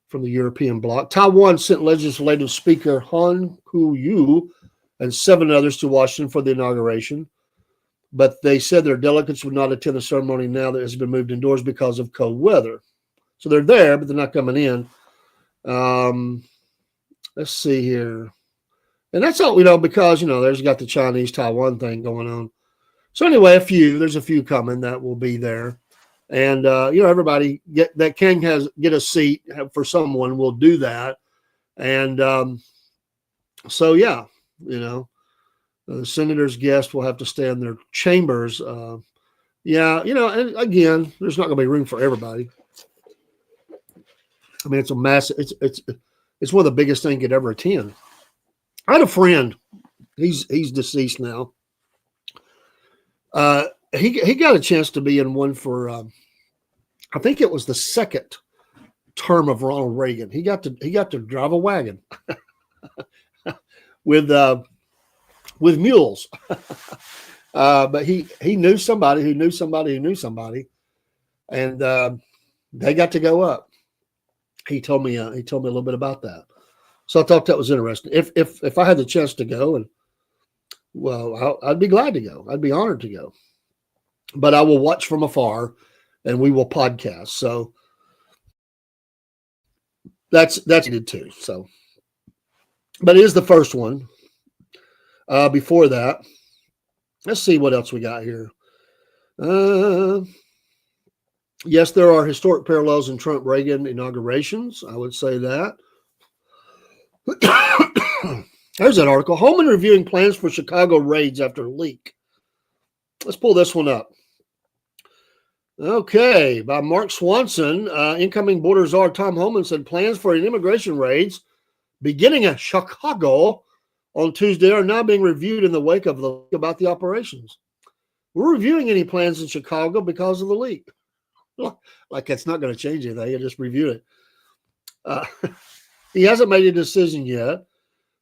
from the European bloc. Taiwan sent legislative speaker Han Kuo-yu and 7 others to Washington for the inauguration, but they said their delegates would not attend the ceremony now that it has been moved indoors because of cold weather. So they're there, but they're not coming in. Let's see here. And that's all, because, there's got the Chinese-Taiwan thing going on. So anyway, there's a few coming that will be there. And, everybody that can get a seat for someone will do that. And so, yeah, the senator's guests will have to stay in their chambers. And again, there's not going to be room for everybody. I mean, it's a massive, it's one of the biggest things you could ever attend. I had a friend, he's deceased now. He got a chance to be in one for, I think it was the second term of Ronald Reagan. He got to drive a wagon with mules. But he knew somebody who knew somebody who knew somebody, and they got to go up. He told me a little bit about that. So I thought that was interesting. If I had the chance to go, and I'd be glad to go. I'd be honored to go. But I will watch from afar, and we will podcast. So that's needed too. So, but it is the first one. Before that, let's see what else we got here. Yes, there are historic parallels in Trump-Reagan inaugurations. I would say that. There's that article. Holman reviewing plans for Chicago raids after leak. Let's pull this one up. Okay, by Mark Swanson, incoming border czar Tom Homan said plans for an immigration raids beginning at Chicago on Tuesday are now being reviewed in the wake of the leak about the operations. We're reviewing any plans in Chicago because of the leak. Like it's not going to change anything. I just reviewed it. He hasn't made a decision yet.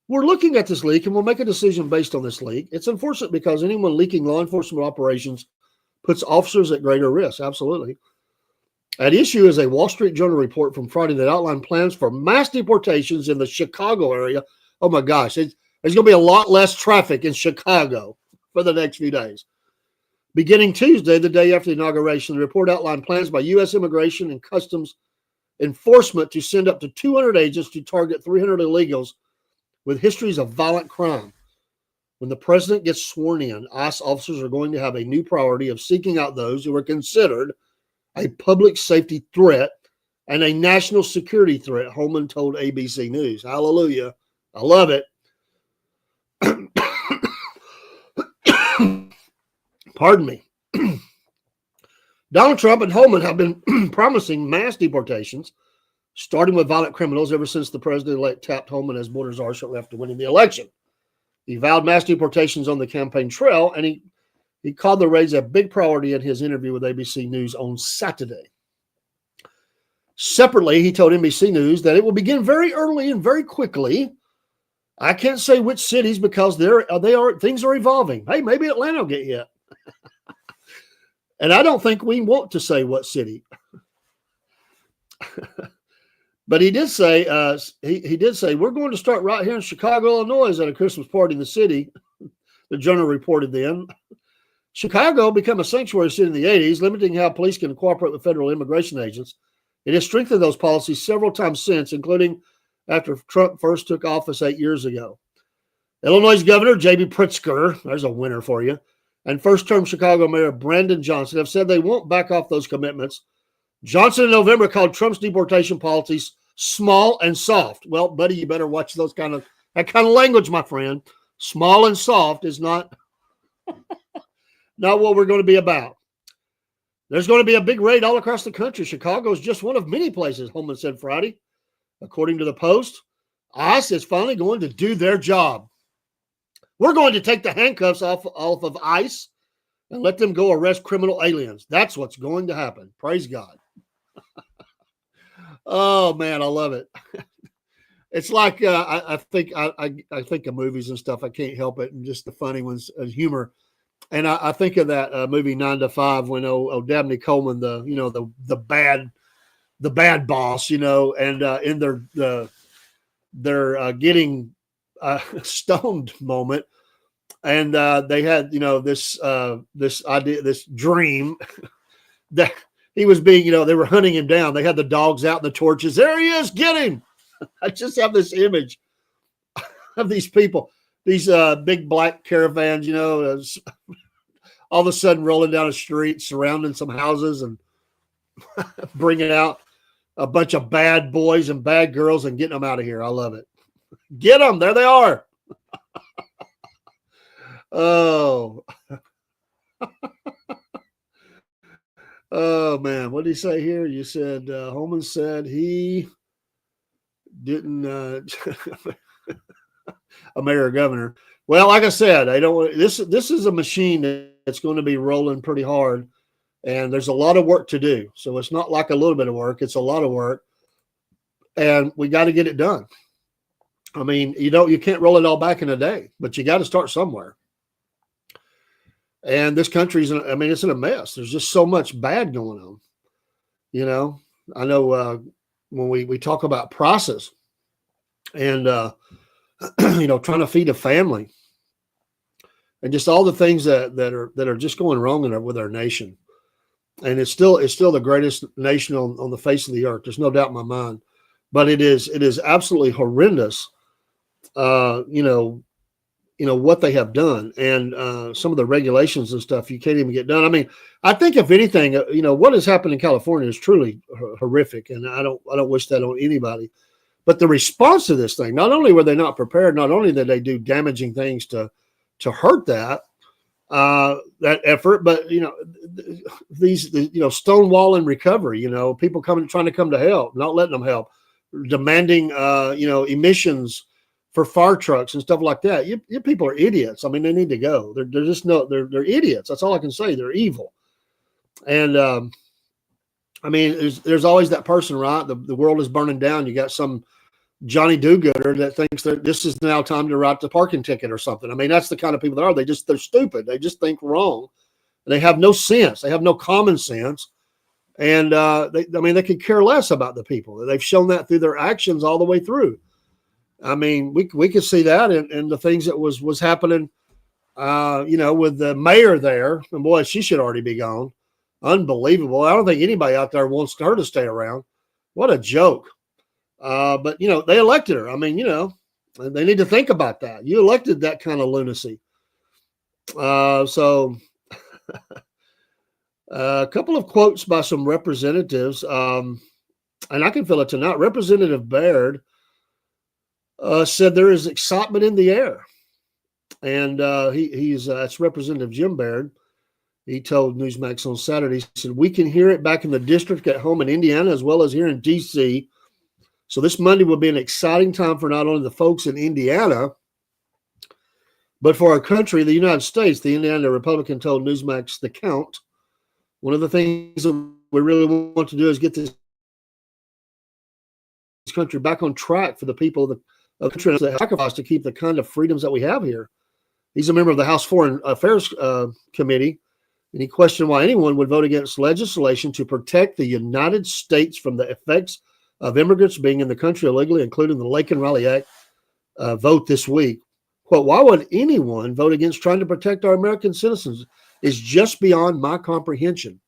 We're looking at this leak, and we'll make a decision based on this leak. It's unfortunate because anyone leaking law enforcement operations puts officers at greater risk. Absolutely. At issue is a Wall Street Journal report from Friday that outlined plans for mass deportations in the Chicago area. Oh, my gosh. There's going to be a lot less traffic in Chicago for the next few days. Beginning Tuesday, the day after the inauguration, the report outlined plans by U.S. Immigration and Customs Enforcement to send up to 200 agents to target 300 illegals with histories of violent crime. When the president gets sworn in, ICE officers are going to have a new priority of seeking out those who are considered a public safety threat and a national security threat, Holman told ABC News. Hallelujah. I love it. Pardon me. Donald Trump and Holman have been promising mass deportations, starting with violent criminals, ever since the president-elect tapped Holman as border czar shortly after winning the election. He vowed mass deportations on the campaign trail, and he called the raids a big priority in his interview with ABC News on Saturday. Separately, he told NBC News that it will begin very early and very quickly. I can't say which cities because things are evolving. Hey, maybe Atlanta will get hit. And I don't think we want to say what city. But he did say, we're going to start right here in Chicago, Illinois at a Christmas party in the city, the Journal reported then. Chicago became a sanctuary city in the 80s, limiting how police can cooperate with federal immigration agents. It has strengthened those policies several times since, including after Trump first took office 8 years ago. Illinois Governor J.B. Pritzker, there's a winner for you, and first-term Chicago Mayor Brandon Johnson have said they won't back off those commitments. Johnson in November called Trump's deportation policies small and soft. Well, buddy, you better watch that kind of language, my friend. Small and soft is not what we're going to be about. There's going to be a big raid all across the country. Chicago is just one of many places, Holman said Friday. According to the Post, ICE is finally going to do their job. We're going to take the handcuffs off of ICE and let them go arrest criminal aliens. That's what's going to happen. Praise God. Oh, man, I love it. It's like I think of movies and stuff. I can't help it, and just the funny ones, humor. And I think of that movie 9 to 5 when Dabney Coleman, the bad boss, and in their getting stoned moment, and they had this idea, this dream that he was being, they were hunting him down. They had the dogs out and the torches. There he is, get him. I just have this image of these people, these big black caravans, all of a sudden rolling down a street, surrounding some houses and bringing out a bunch of bad boys and bad girls and getting them out of here. I love it. Get them. There they are. Oh. Oh, man. What did he say here? You said, Holman said he didn't, a mayor or governor. Well, like I said, I don't. This is a machine that's going to be rolling pretty hard, and there's a lot of work to do. So it's not like a little bit of work; it's a lot of work, and we got to get it done. I mean, you can't roll it all back in a day, but you got to start somewhere. And this country's, it's in a mess. There's just so much bad going on. I know when we talk about prices and trying to feed a family, and just all the things that are just going wrong with our nation. And it's still the greatest nation on the face of the earth. There's no doubt in my mind. But it is absolutely horrendous. What they have done, and some of the regulations and stuff you can't even get done. I mean, I think if anything, what has happened in California is truly horrific, and I don't wish that on anybody. But the response to this thing, not only were they not prepared, not only did they do damaging things to hurt that effort, but these stonewalling recovery, people trying to come to help, not letting them help, demanding emissions for fire trucks and stuff like that. You people are idiots. I mean, they need to go. They're just they're idiots. That's all I can say. They're evil. And there's always that person, right? The world is burning down. You got some Johnny do-gooder that thinks that this is now time to write the parking ticket or something. I mean, that's the kind of people they are. They're stupid. They just think wrong. They have no sense. They have no common sense. And they could care less about the people. They've shown that through their actions all the way through. I mean, we could see that in the things that was happening, with the mayor there. And boy, she should already be gone. Unbelievable. I don't think anybody out there wants her to stay around. What a joke. But, they elected her. I mean, they need to think about that. You elected that kind of lunacy. So a couple of quotes by some representatives, and I can feel it tonight. Representative Baird said there is excitement in the air. And that's Representative Jim Baird. He told Newsmax on Saturday, he said, we can hear it back in the district at home in Indiana as well as here in D.C. So this Monday will be an exciting time for not only the folks in Indiana, but for our country, the United States. The Indiana Republican told Newsmax The Count, one of the things that we really want to do is get this country back on track for the people of the country that sacrifice to keep the kind of freedoms that we have here. He's a member of the House Foreign Affairs Committee, and he questioned why anyone would vote against legislation to protect the United States from the effects of immigrants being in the country illegally, including the Lake and Riley Act vote this week. Quote, why would anyone vote against trying to protect our American citizens is just beyond my comprehension.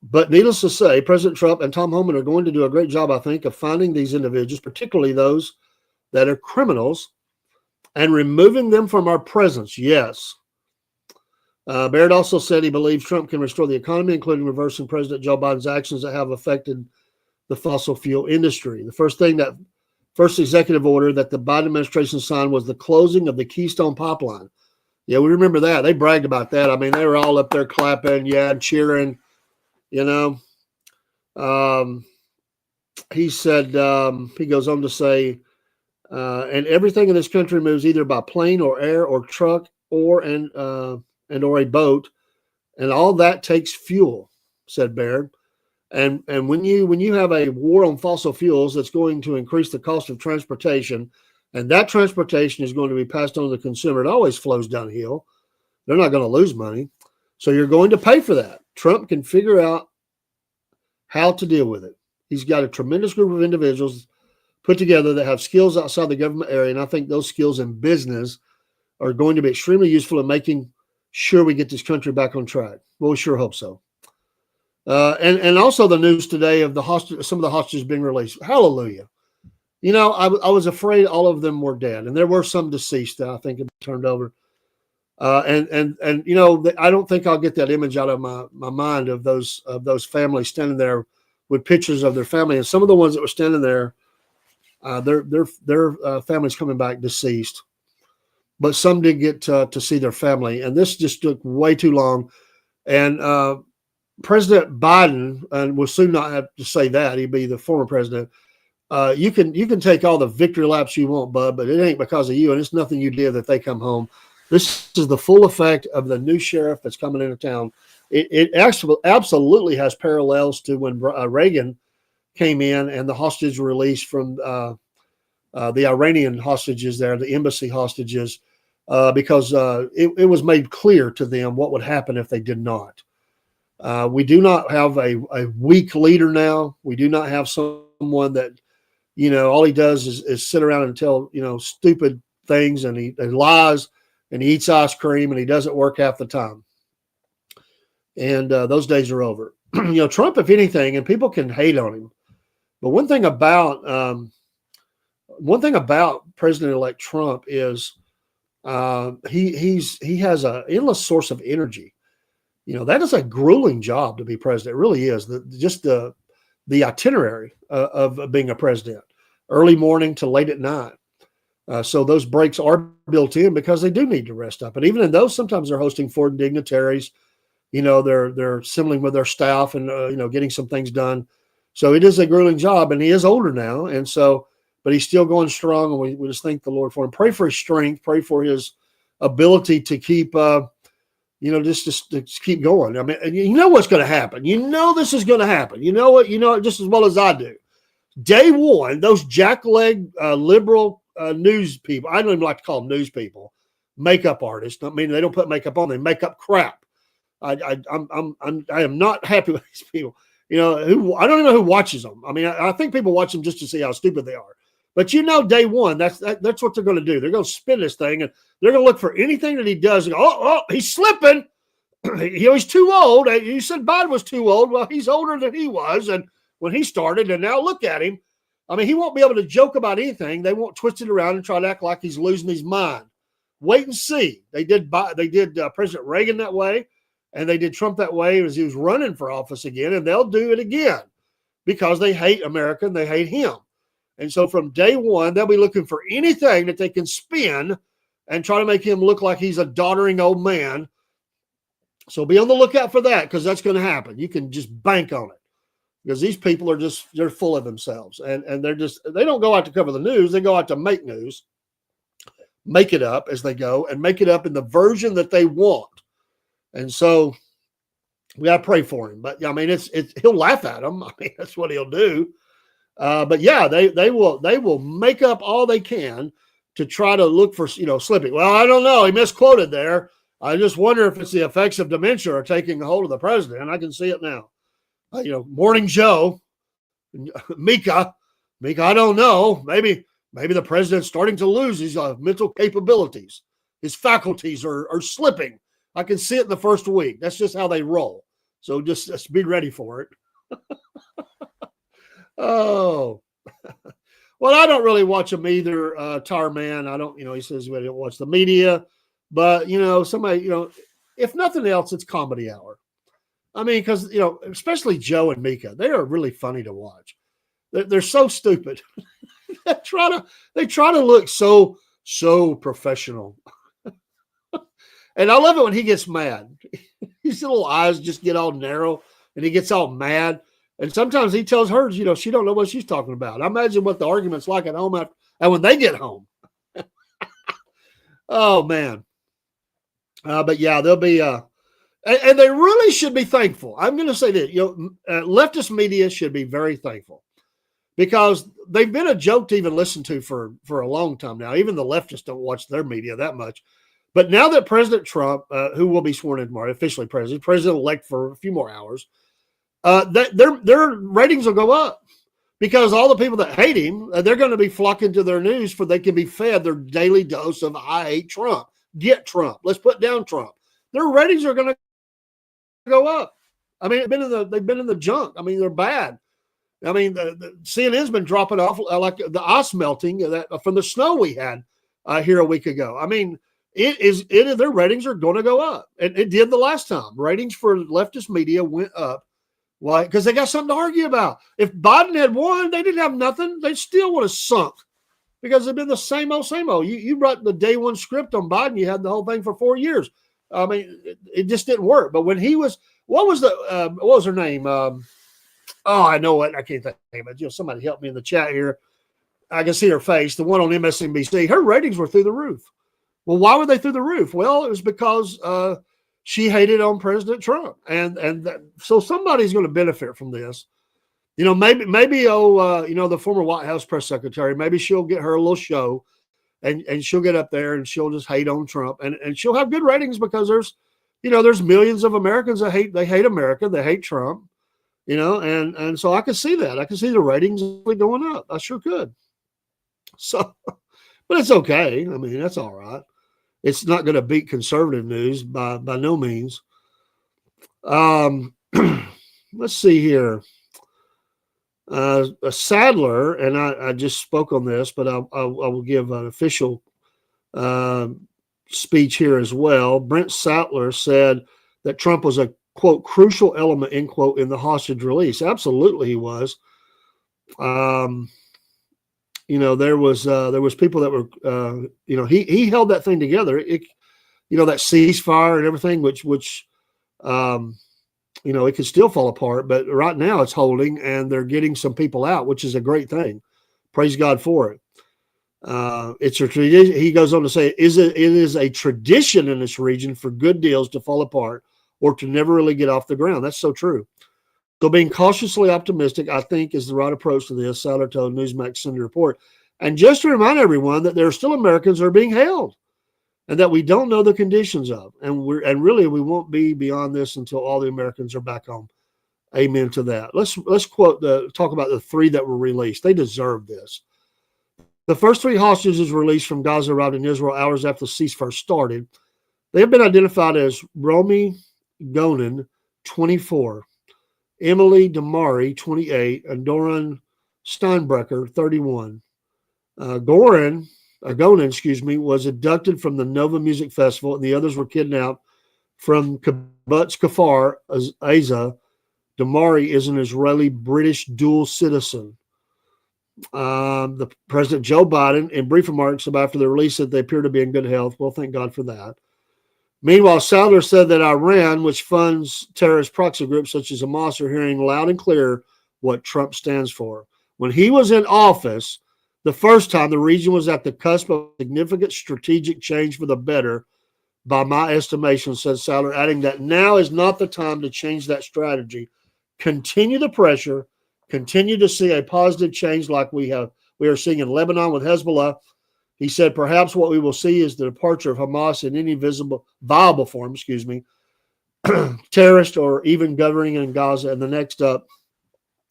But needless to say, President Trump and Tom Homan are going to do a great job, I think, of finding these individuals, particularly those that are criminals, and removing them from our presence. Yes. Baird also said he believes Trump can restore the economy, including reversing President Joe Biden's actions that have affected the fossil fuel industry. The first thing that first executive order that the Biden administration signed was the closing of the Keystone Pipeline. Yeah, we remember that. They bragged about that. I mean, they were all up there clapping, and cheering, you know. He said, he goes on to say, and everything in this country moves either by plane or air or truck or or a boat, and all that takes fuel, said Baird. And when you have a war on fossil fuels that's going to increase the cost of transportation, and that transportation is going to be passed on to the consumer, it always flows downhill. They're not going to lose money. So you're going to pay for that. Trump can figure out how to deal with it. He's got a tremendous group of individuals put together that have skills outside the government area, and I think those skills in business are going to be extremely useful in making sure we get this country back on track. Well, we sure hope so. And also the news today of some of the hostages being released. Hallelujah. You know, I was afraid all of them were dead, and there were some deceased that I think have been turned over. And you know, I don't think I'll get that image out of my mind of those families standing there with pictures of their family, and some of the ones that were standing there, their families coming back deceased, but some did get to see their family, and this just took way too long. And President Biden, and we'll soon not have to say that, he'd be the former president. You can take all the victory laps you want, bud, but it ain't because of you, and it's nothing you did that they come home. This is the full effect of the new sheriff that's coming into town. It actually absolutely has parallels to when Reagan came in and the hostages were released from the Iranian hostages there, the embassy hostages, because it was made clear to them what would happen if they did not. We do not have a weak leader now. We do not have someone that, you know, all he does is sit around and tell, you know, stupid things, and he lies, and he eats ice cream, and he doesn't work half the time. And those days are over. You know, Trump, if anything, and people can hate on him, but one thing about President-elect Trump is he has an endless source of energy. You know, that is a grueling job to be president. It really is. The itinerary of being a president, early morning to late at night. So those breaks are built in because they do need to rest up. And even in those, sometimes they're hosting foreign dignitaries. You know, they're assembling with their staff and you know, getting some things done. So it is a grueling job, and he is older now, and so, but he's still going strong. And we just thank the Lord for him. Pray for his strength. Pray for his ability to keep. You know, just keep going. I mean, you know what's going to happen. You know this is going to happen. You know it just as well as I do. Day one, those jackleg liberal news people, I don't even like to call them news people, makeup artists. I mean, they don't put makeup on, they make up crap. I am not happy with these people. You know, I don't even know who watches them. I mean, I think people watch them just to see how stupid they are. But you know, day one, that's what they're going to do. They're going to spin this thing, and they're going to look for anything that he does. And go, oh, he's slipping. He's too old. You said Biden was too old. Well, he's older than he was, and when he started, and now look at him. I mean, he won't be able to joke about anything. They won't twist it around and try to act like he's losing his mind. Wait and see. They did President Reagan that way, and they did Trump that way as he was running for office again, and they'll do it again because they hate America and they hate him. And so from day one, they'll be looking for anything that they can spin and try to make him look like he's a doddering old man. So be on the lookout for that, because that's going to happen. You can just bank on it, because these people are they're full of themselves, and they don't go out to cover the news. They go out to make news, make it up as they go, and make it up in the version that they want. And so we got to pray for him. But I mean, he'll laugh at them. I mean, that's what he'll do. But yeah, they will make up all they can to try to look for, you know, slipping. Well, I don't know. He misquoted there. I just wonder if it's the effects of dementia are taking a hold of the president. I can see it now. You know, Morning Joe, Mika, I don't know. Maybe the president's starting to lose his mental capabilities. His faculties are slipping. I can see it in the first week. That's just how they roll. So just be ready for it. Oh, well, I don't really watch him either. Tar Man, I don't, you know, he says we don't watch the media, but you know, somebody, you know, if nothing else, it's comedy hour. I mean, because, you know, especially Joe and Mika, they are really funny to watch. They're so stupid. they try to look so professional. And I love it when he gets mad. His little eyes just get all narrow and he gets all mad. And sometimes he tells her, she don't know what she's talking about. I imagine what the argument's like at home and when they get home. Oh, man. But yeah, they'll be, and they really should be thankful. I'm going to say that, leftist media should be very thankful because they've been a joke to even listen to for a long time now. Even the leftists don't watch their media that much. But now that President Trump, who will be sworn in tomorrow, officially president-elect for a few more hours, their ratings will go up because all the people that hate him, they're going to be flocking to their news for they can be fed their daily dose of I hate Trump. Get Trump. Let's put down Trump. Their ratings are going to go up. I mean, they've been in the junk. I mean, they're bad. I mean, the CNN's been dropping off like the ice melting from the snow we had here a week ago. I mean, their ratings are going to go up. And it did the last time. Ratings for leftist media went up. Why? Because they got something to argue about. If Biden had won, they didn't have nothing. They still would have sunk because they've been the same old, same old. You wrote the day one script on Biden. You had the whole thing for 4 years. I mean, it just didn't work. But when he was, what was her name? I know it. I can't think of it. Somebody help me in the chat here. I can see her face. The one on MSNBC. Her ratings were through the roof. Well, why were they through the roof? Well, it was because she hated on President Trump, so somebody's going to benefit from this. Maybe the former White House press secretary, maybe she'll get her a little show, and she'll get up there and she'll just hate on Trump, and she'll have good ratings because there's millions of Americans that hate America, they hate Trump, and so I could see that. I could see the ratings going up. I sure could. So, but it's okay. I mean, that's all right. It's not going to beat conservative news by no means. Let's see here. Sadler, and I just spoke on this, but I will give an official speech here as well. Brent Sadler said that Trump was a, quote, crucial element, end quote, in the hostage release. Absolutely he was. There was people that were, he held that thing together. That ceasefire and everything, which it could still fall apart, but right now it's holding and they're getting some people out, which is a great thing. Praise God for it. It's a tradition. He goes on to say, it is a tradition in this region for good deals to fall apart or to never really get off the ground. That's so true. So being cautiously optimistic, I think, is the right approach to this, Sadler told Newsmax Sunday Report. And just to remind everyone that there are still Americans that are being held and that we don't know the conditions of. And really we won't be beyond this until all the Americans are back home. Amen to that. Let's talk about the 3 that were released. They deserve this. The first 3 hostages released from Gaza arrived in Israel hours after the ceasefire started. They have been identified as Romy Gonen, 24, Emily Damari, 28, and Doran Steinbrecher, 31. Gonen, was abducted from the Nova Music Festival, and the others were kidnapped from Kibbutz Kfar Aza. Damari is an Israeli-British dual citizen. The President Joe Biden, in brief remarks after the release, said they appear to be in good health. Well, thank God for that. Meanwhile, Sadler said that Iran, which funds terrorist proxy groups such as Hamas, are hearing loud and clear what Trump stands for. When he was in office, the first time, the region was at the cusp of significant strategic change for the better, by my estimation, said Sadler, adding that now is not the time to change that strategy. Continue the pressure, continue to see a positive change like we are seeing in Lebanon with Hezbollah. He said, perhaps what we will see is the departure of Hamas in any viable form, terrorist or even governing in Gaza. And next up,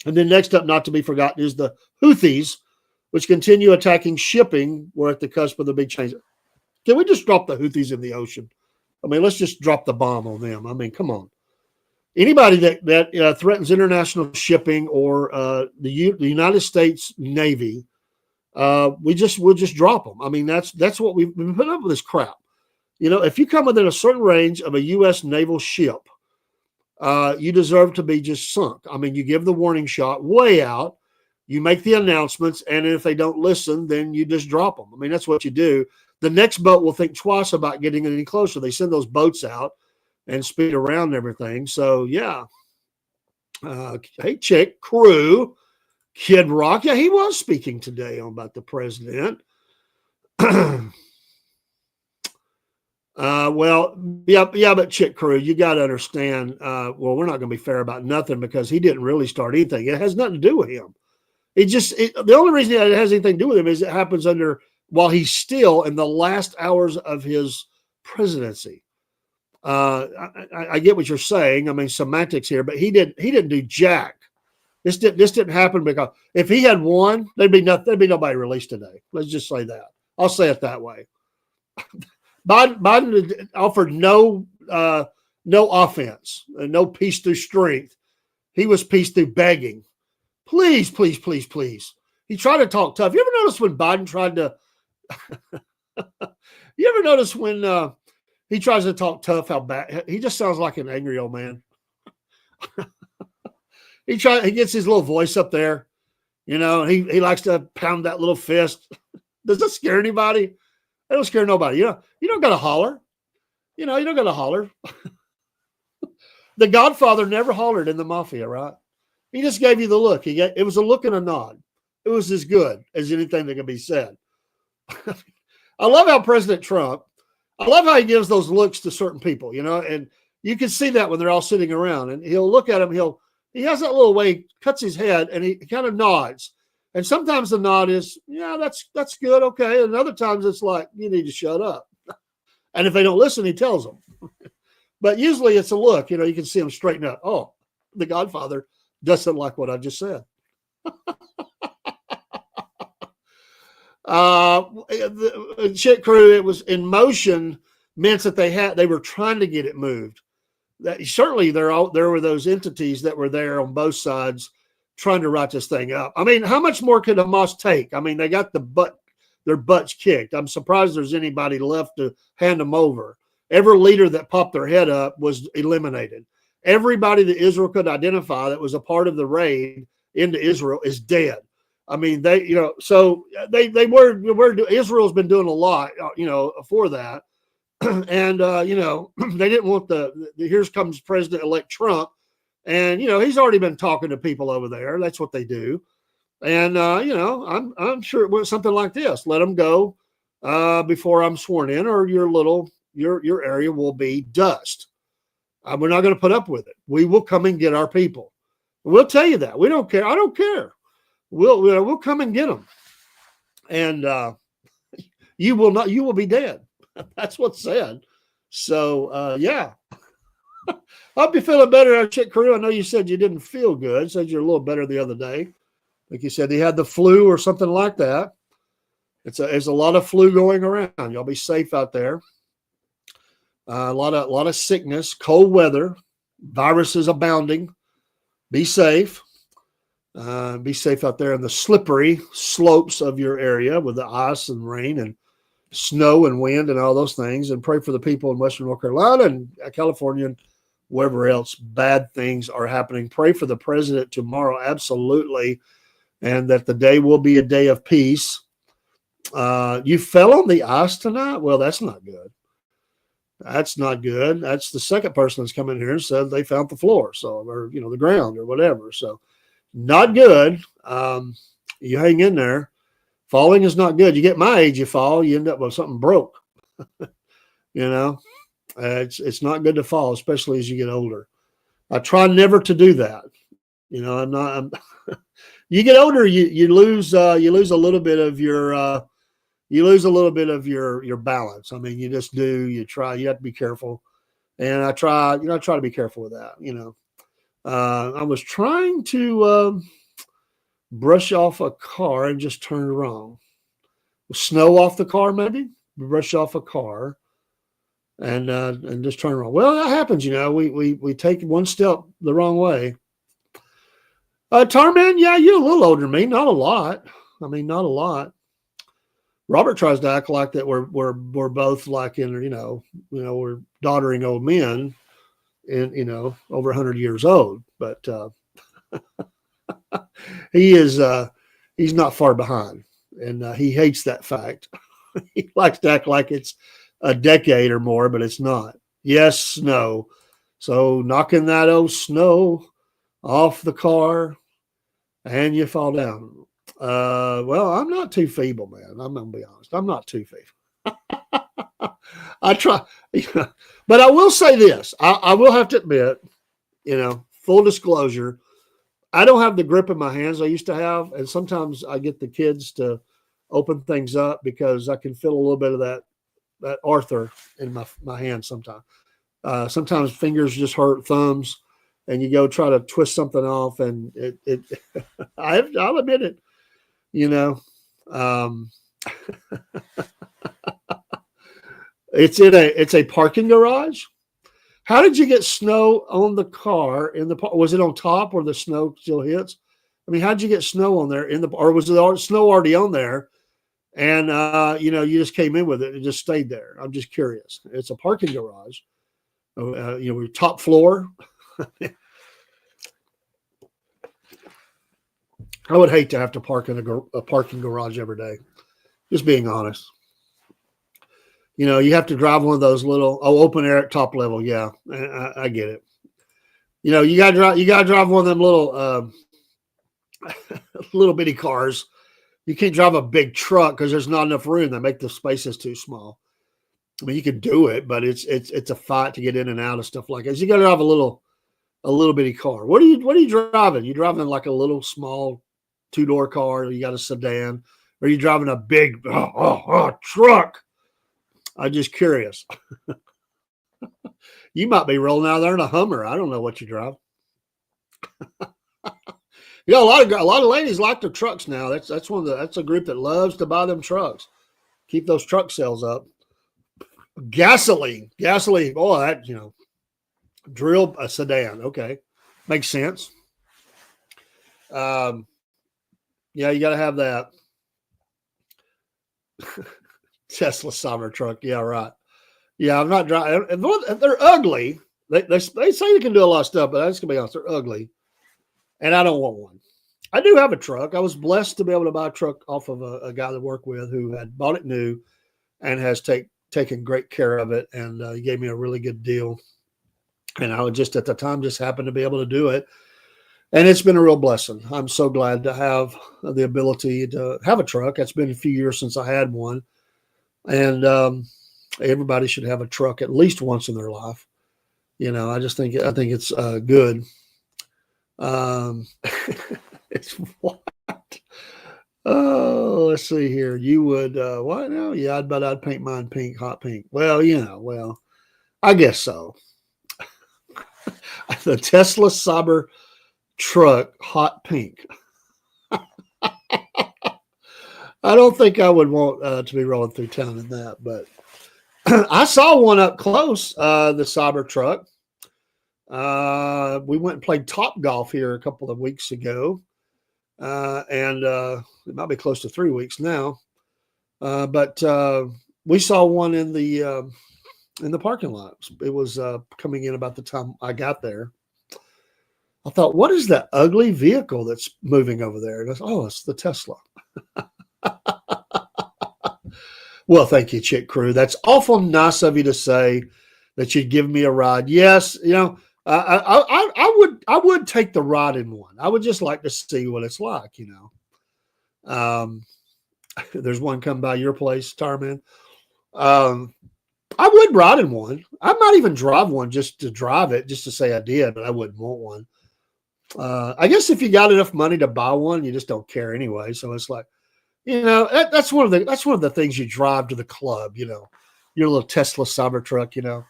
not to be forgotten, is the Houthis, which continue attacking shipping. We're at the cusp of the big change. Can we just drop the Houthis in the ocean? I mean, let's just drop the bomb on them. I mean, come on. Anybody that threatens international shipping or the United States Navy, we'll just drop them. I mean, that's what we've been putting up with this crap. If you come within a certain range of a U.S. naval ship, you deserve to be just sunk. I mean, you give the warning shot way out. You make the announcements, and if they don't listen, then you just drop them. I mean, that's what you do. The next boat will think twice about getting any closer. They send those boats out and speed around and everything. So, yeah. Hey, Chick Crew, Kid Rock. Yeah, he was speaking today about the president. But Chick Crew, you got to understand. Well, we're not going to be fair about nothing because he didn't really start anything. It has nothing to do with him. The only reason it has anything to do with him is it happens while he's still in the last hours of his presidency. I get what you're saying. I mean, semantics here, but he didn't do jack. This didn't happen because if he had won, there'd be nobody released today. Let's just say that. I'll say it that way. Biden offered no offense, no peace through strength. He was peace through begging. Please, please, please, please. He tried to talk tough. You ever notice when Biden tried to? You ever notice when he tries to talk tough? How bad he just sounds like an angry old man. He gets his little voice up there. He likes to pound that little fist. Does that scare anybody? It don't scare nobody. You don't got to holler. You don't got to holler. The Godfather never hollered in the Mafia, right? He just gave you the look. It was a look and a nod. It was as good as anything that can be said. I love how President Trump, I love how he gives those looks to certain people, and you can see that when they're all sitting around, and he'll look at him. He has that little way, he cuts his head, and he kind of nods. And sometimes the nod is, yeah, that's good, okay. And other times it's like, you need to shut up. And if they don't listen, he tells them. But usually it's a look, you can see him straighten up. Oh, the Godfather doesn't like what I just said. The Chick Crew, it was in motion, meant that they were trying to get it moved. That certainly there were those entities that were there on both sides trying to write this thing up. I mean, how much more could Hamas take? I mean, they got their butts kicked. I'm surprised there's anybody left to hand them over. Every leader that popped their head up was eliminated. Everybody that Israel could identify that was a part of the raid into Israel is dead. I mean, so Israel's been doing a lot, for that. And, they didn't want here comes President-elect Trump. And, he's already been talking to people over there. That's what they do. And, I'm sure it went something like this. Let them go before I'm sworn in, or your area will be dust. We're not going to put up with it. We will come and get our people. We'll tell you that. We don't care. I don't care. We'll come and get them. And you will be dead. That's what's said. So, yeah. Hope you're feeling better, Chick Crew. I know you said you didn't feel good. Said you're a little better the other day. Like you said, he had the flu or something like that. There's a lot of flu going around. Y'all be safe out there. A lot of sickness, cold weather, viruses abounding. Be safe. Be safe out there in the slippery slopes of your area with the ice and rain and snow and wind and all those things. And pray for the people in Western North Carolina and California and wherever else bad things are happening. Pray for the president tomorrow, absolutely, and that the day will be a day of peace. You fell on the ice tonight? Well, that's not good. That's not good. That's the second person that's come in here and said they found the floor, or the ground or whatever. So not good. You hang in there. Falling is not good. You get my age, you fall, you end up with something broke. It's not good to fall, especially as you get older. I try never to do that. You get older, you lose a little bit of your your balance. I mean, you just do. You have to be careful, and I try to be careful with that. I was trying to brush off a car and just turned wrong. Snow off the car, maybe brush off a car, and just turn wrong. Well, that happens. We take one step the wrong way. Tarman, yeah, you're a little older than me. Not a lot. I mean, not a lot. Robert tries to act like that we're both like we're doddering old men and over 100 years old, but he is he's not far behind, and he hates that fact. He likes to act like it's a decade or more, but it's not. Yes, snow. So knocking that old snow off the car and you fall down. Well, I'm not too feeble, man. I'm gonna be honest. I'm not too feeble. I try, but I will say this. I will have to admit, full disclosure, I don't have the grip in my hands I used to have, and sometimes I get the kids to open things up because I can feel a little bit of that Arthur in my hand sometimes. Sometimes fingers just hurt, thumbs, and you go try to twist something off, and it I'll admit it, um, it's a parking garage. How did you get snow on the car was it on top where the snow still hits? I mean, how'd you get snow on there or was the snow already on there? And, you just came in with it and just stayed there. I'm just curious. It's a parking garage. We're top floor. I would hate to have to park in a parking garage every day. Just being honest. You have to drive one of those little open air at top level. Yeah, I get it. You gotta drive one of them little little bitty cars. You can't drive a big truck because there's not enough room. They make the spaces too small. I mean, you can do it, but it's a fight to get in and out of stuff like that. So you got to drive a little bitty car. What are you driving? You driving like a little small 2-door car? Or you got a sedan? Or are you driving a big truck? I'm just curious. You might be rolling out there in a Hummer. I don't know what you drive. A lot of ladies like their trucks now. That's a group that loves to buy them trucks. Keep those truck sales up. Gasoline. Boy, that drill a sedan. Okay, makes sense. Yeah, you got to have that. Tesla Cybertruck. Yeah, right. Yeah, I'm not driving. They're ugly. They say they can do a lot of stuff, but I'm just gonna be honest, they're ugly, and I don't want one. I do have a truck. I was blessed to be able to buy a truck off of a guy that I work with who had bought it new and has taken great care of it, and he gave me a really good deal. And I would just at the time just happened to be able to do it. And it's been a real blessing. I'm so glad to have the ability to have a truck. It's been a few years since I had one. And everybody should have a truck at least once in their life. I think it's good. It's what? Oh, let's see here. You would what now? Yeah, I'd paint mine pink, hot pink. Well, I guess so. The Tesla Cyber truck, hot pink. I don't think I would want to be rolling through town in that, but I saw one up close, the Cyber truck. We went and played Top Golf here a couple of weeks ago, and it might be close to 3 weeks now. But we saw one in the parking lot. It was coming in about the time I got there. I thought, what is that ugly vehicle that's moving over there? And I said, it's the Tesla. Well, thank you, Chick Crew. That's awful nice of you to say that you'd give me a ride. Yes, I would take the ride in one. I would just like to see what it's like. There's one come by your place, Tarman. I would ride in one. I might even drive one just to drive it, just to say I did, but I wouldn't want one. I guess if you got enough money to buy one, you just don't care anyway. So it's like, that's one of the things you drive to the club, your little Tesla Cybertruck,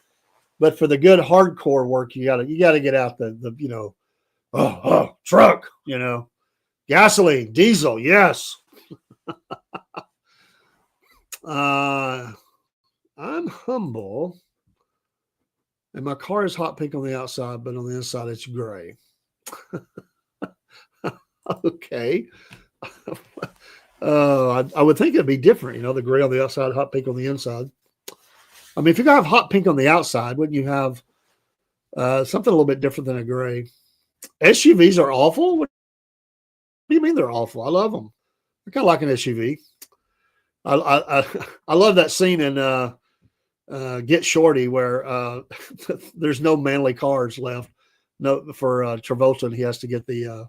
But for the good hardcore work, you gotta get out the truck, gasoline, diesel, yes. I'm humble, and my car is hot pink on the outside, but on the inside it's gray. Okay. I would think it'd be different, the gray on the outside, hot pink on the inside. I mean, if you're going to have hot pink on the outside, wouldn't you have something a little bit different than a gray? SUVs are awful? What do you mean they're awful? I love them. I kind of like an SUV. I love that scene in Get Shorty where there's no manly cars left. No, for Travolta, and he has to get the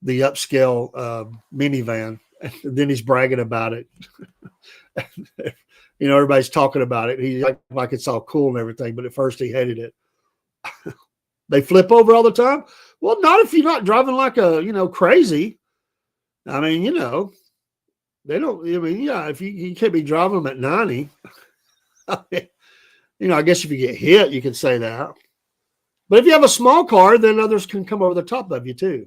upscale minivan, and then he's bragging about it. Everybody's talking about it. He like it's all cool and everything, but at first he hated it. They flip over all the time. Well, not if you're not driving like a crazy. I mean, they don't. I mean, yeah, if you can't be driving them at 90. I guess if you get hit, you can say that. But if you have a small car, then others can come over the top of you too.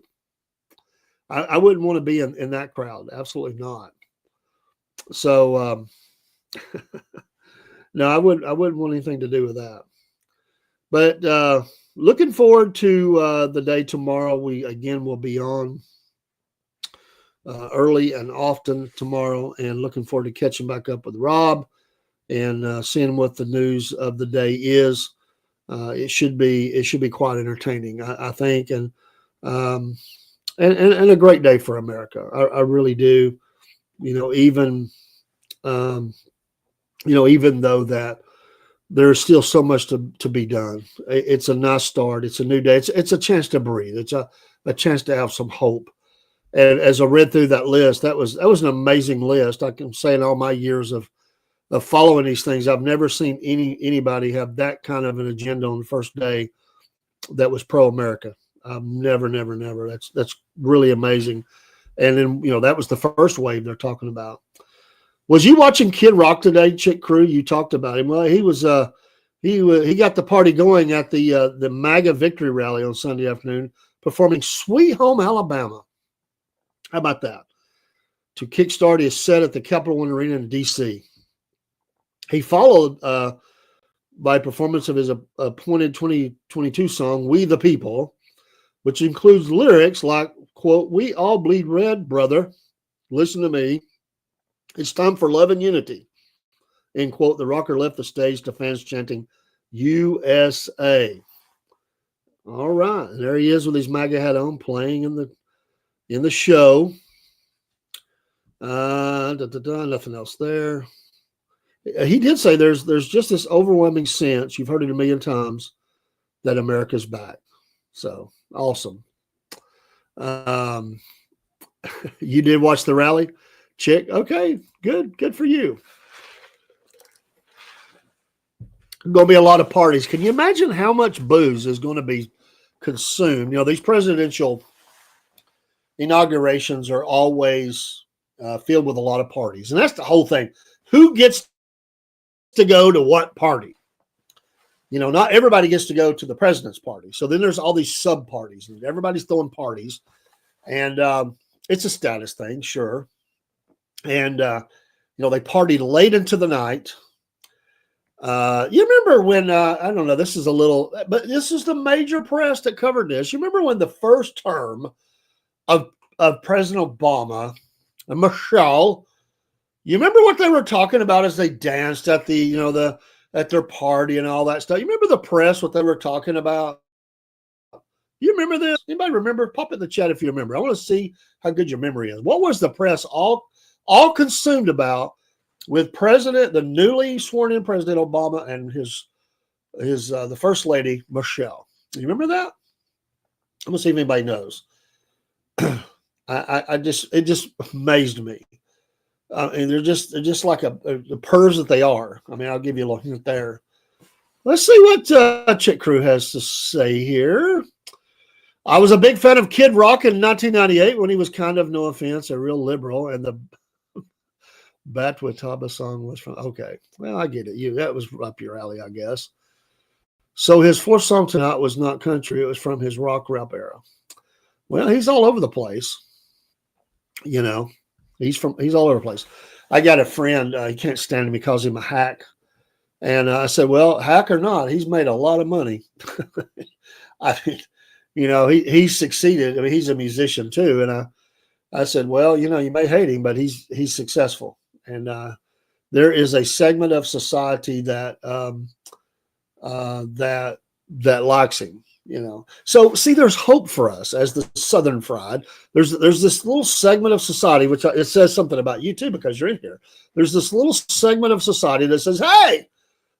I wouldn't want to be in that crowd. Absolutely not. So no, I wouldn't want anything to do with that. But looking forward to the day tomorrow. We again will be on early and often tomorrow, and looking forward to catching back up with Rob and seeing what the news of the day is. It should be quite entertaining, I think, and a great day for America. I really do. Even though that there's still so much to be done, it's a nice start. It's a new day. It's a chance to breathe. It's a chance to have some hope. And as I read through that list, that was an amazing list. I can say in all my years of following these things, I've never seen anybody have that kind of an agenda on the first day that was pro-America. Never. That's really amazing. And then, that was the first wave they're talking about. Was you watching Kid Rock today, Chick Crew? You talked about him. Well, he was he got the party going at the MAGA victory rally on Sunday afternoon, performing Sweet Home Alabama. How about that? To kickstart his set at the Capital One Arena in D.C. He followed by performance of his appointed 2022 song, We the People, which includes lyrics like, quote, "We all bleed red, brother. Listen to me. It's time for love and unity." End quote. The rocker left the stage to fans chanting, USA. All right. And there he is with his MAGA hat on, playing in the show. Nothing else there. He did say there's just this overwhelming sense, you've heard it a million times, that America's back. So awesome. You did watch the rally, Chick? Okay, good for you. Going to be a lot of parties. Can you imagine how much booze is going to be consumed? These presidential inaugurations are always filled with a lot of parties, and that's the whole thing. Who gets to go to what party? Not everybody gets to go to the president's party. So then there's all these sub parties, and everybody's throwing parties, and it's a status thing, sure. And they partied late into the night. You remember when I don't know, this is a little, but this is the major press that covered this. You remember when the first term of President Obama and Michelle, you remember what they were talking about as they danced at at their party and all that stuff? You remember the press, what they were talking about? You remember this? Anybody remember? Pop in the chat if you remember. I want to see how good your memory is. What was the press all consumed about with the newly sworn in President Obama and his the first lady, Michelle? You remember that? I'm gonna see if anybody knows. It just amazed me. And they're just like the pervs that they are. I mean, I'll give you a little hint there. Let's see what Chick Crew has to say here. I was a big fan of Kid Rock in 1998 when he was kind of, no offense, a real liberal, and the Batwataba song was from. Okay, well, I get it. That was up your alley, I guess. So his fourth song tonight was not country; it was from his rock rap era. Well, he's all over the place. He's all over the place. I got a friend, he can't stand him, he calls him a hack. And I said, well, hack or not, he's made a lot of money. I mean, he's succeeded. I mean, he's a musician too. And I said, well, you may hate him, but he's successful. And there is a segment of society that likes him. So see, there's hope for us as the Southern Fried. There's this little segment of society, which it says something about you too, because you're in here. There's this little segment of society that says, hey,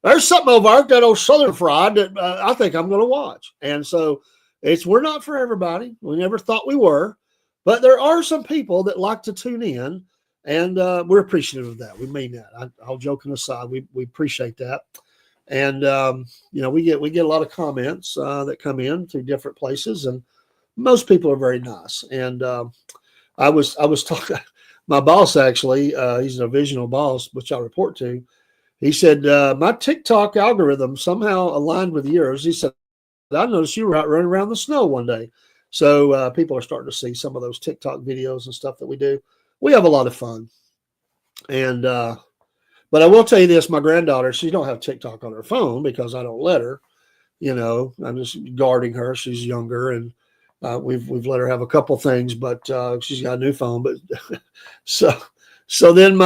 there's something over that old Southern Fried that I think I'm going to watch. And so we're not for everybody. We never thought we were, but there are some people that like to tune in, and we're appreciative of that. We mean that. All joking aside, we appreciate that. And we get a lot of comments that come in through different places, and most people are very nice. And I was talking, my boss actually, he's a divisional boss, which I report to. He said my TikTok algorithm somehow aligned with yours. He said, I noticed you were out running around the snow one day. So people are starting to see some of those TikTok videos and stuff that we do. We have a lot of fun, and but I will tell you this, my granddaughter, she don't have TikTok on her phone because I don't let her. I'm just guarding her. She's younger, and we've let her have a couple things, but she's got a new phone. But so then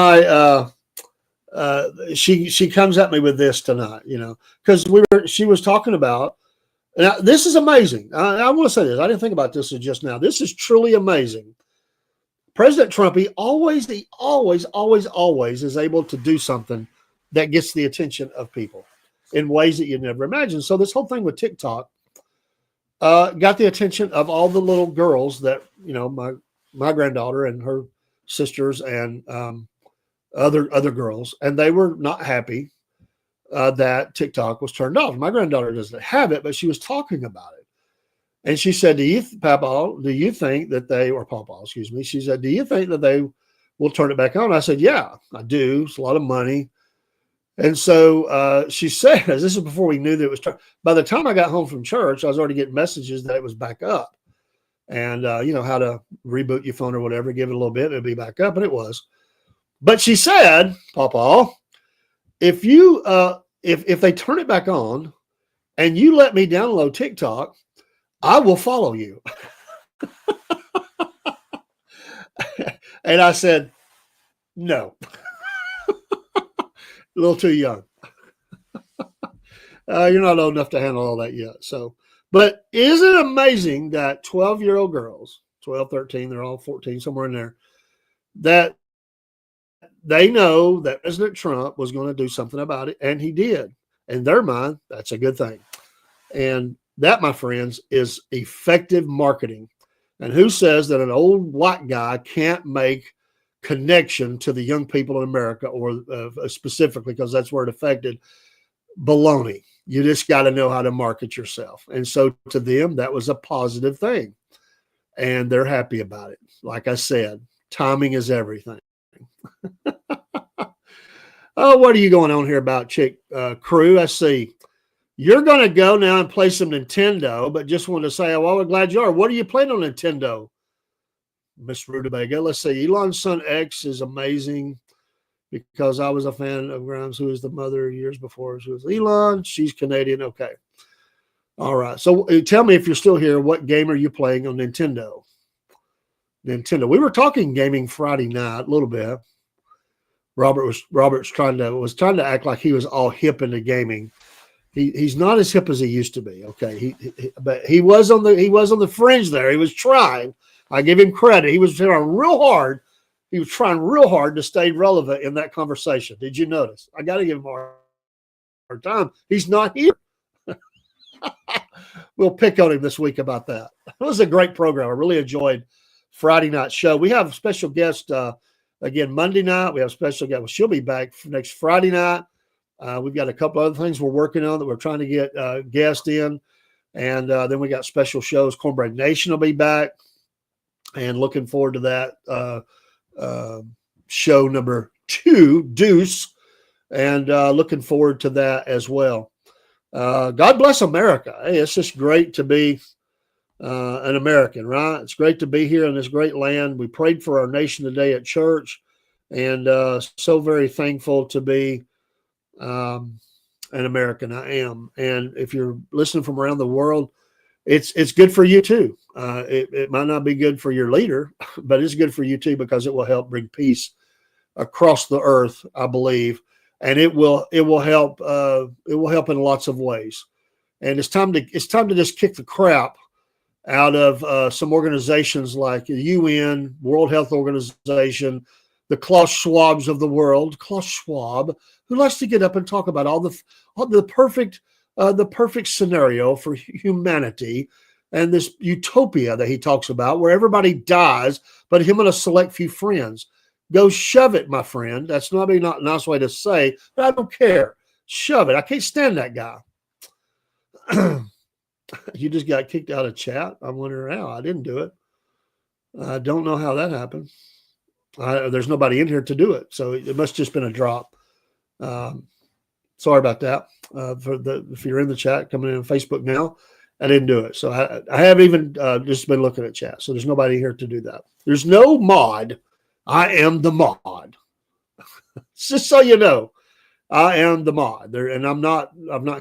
she comes at me with this tonight, because she was talking about. Now, this is amazing. I want to say this. I didn't think about this just now. This is truly amazing. President Trump, he always is able to do something that gets the attention of people in ways that you never imagined. So this whole thing with TikTok got the attention of all the little girls that, my granddaughter and her sisters and other girls, and they were not happy that TikTok was turned off. My granddaughter doesn't have it, but she was talking about it. And she said, do you think that she said, do you think that they will turn it back on? I said, yeah, I do. It's a lot of money. And so she said, this is before we knew that it was turned. By the time I got home from church, I was already getting messages that it was back up. And, how to reboot your phone or whatever, give it a little bit, it'll be back up. And it was. But she said, Papa, if you if they turn it back on and you let me download TikTok, I will follow you. And I said, no, a little too young. You're not old enough to handle all that yet. So, but isn't it amazing that 12-year-old girls, 12, 13, they're all 14, somewhere in there, that they know that President Trump was going to do something about it, and he did. In their mind, that's a good thing. And that, my friends, is effective marketing. And who says that an old white guy can't make connection to the young people in America, or specifically because that's where it affected? Baloney. You just got to know how to market yourself. And so to them, that was a positive thing. And they're happy about it. Like I said, timing is everything. Oh, what are you going on here about, Chick Crew? I see. You're going to go now and play some Nintendo, but just wanted to say, well, we're glad you are. What are you playing on Nintendo, Miss Rutabaga? Let's see. Elon's Son X is amazing because I was a fan of Grimes, who is the mother years before. She was Elon. She's Canadian. Okay. All right. So tell me, if you're still here, what game are you playing on Nintendo? Nintendo. We were talking gaming Friday night a little bit. Robert's trying to act like he was all hip into gaming. He's not as hip as he used to be. Okay, but he was on the fringe there. He was trying. I give him credit. He was trying real hard. He was trying real hard to stay relevant in that conversation. Did you notice? I got to give him a hard time. He's not here. We'll pick on him this week about that. It was a great program. I really enjoyed Friday night show. We have a special guest again Monday night. We have a special guest. Well, she'll be back next Friday night. We've got a couple other things we're working on that we're trying to get guests in. And then we got special shows. Cornbread Nation will be back. And looking forward to that show number 2, Deuce. And looking forward to that as well. God bless America. Hey, it's just great to be an American, right? It's great to be here in this great land. We prayed for our nation today at church. And so very thankful to be an American. I am. And if you're listening from around the world, it's good for you too. It might not be good for your leader, but it's good for you too, because it will help bring peace across the earth, I believe. And it will help in lots of ways. And it's time to just kick the crap out of some organizations like the UN, World Health Organization, the Klaus Schwabs of the world. Klaus Schwab, who likes to get up and talk about all the perfect scenario for humanity and this utopia that he talks about, where everybody dies, but him and a select few friends. Go shove it, my friend. That's not a nice way to say, but I don't care. Shove it. I can't stand that guy. You just got kicked out of chat. I'm wondering how. I didn't do it. I don't know how that happened. There's nobody in here to do it, so it must just been a drop. Sorry about that. If you're in the chat coming in on Facebook now, I didn't do it. So I have even just been looking at chat. So there's nobody here to do that. There's no mod. I am the mod. Just so you know, I am the mod there, and I'm not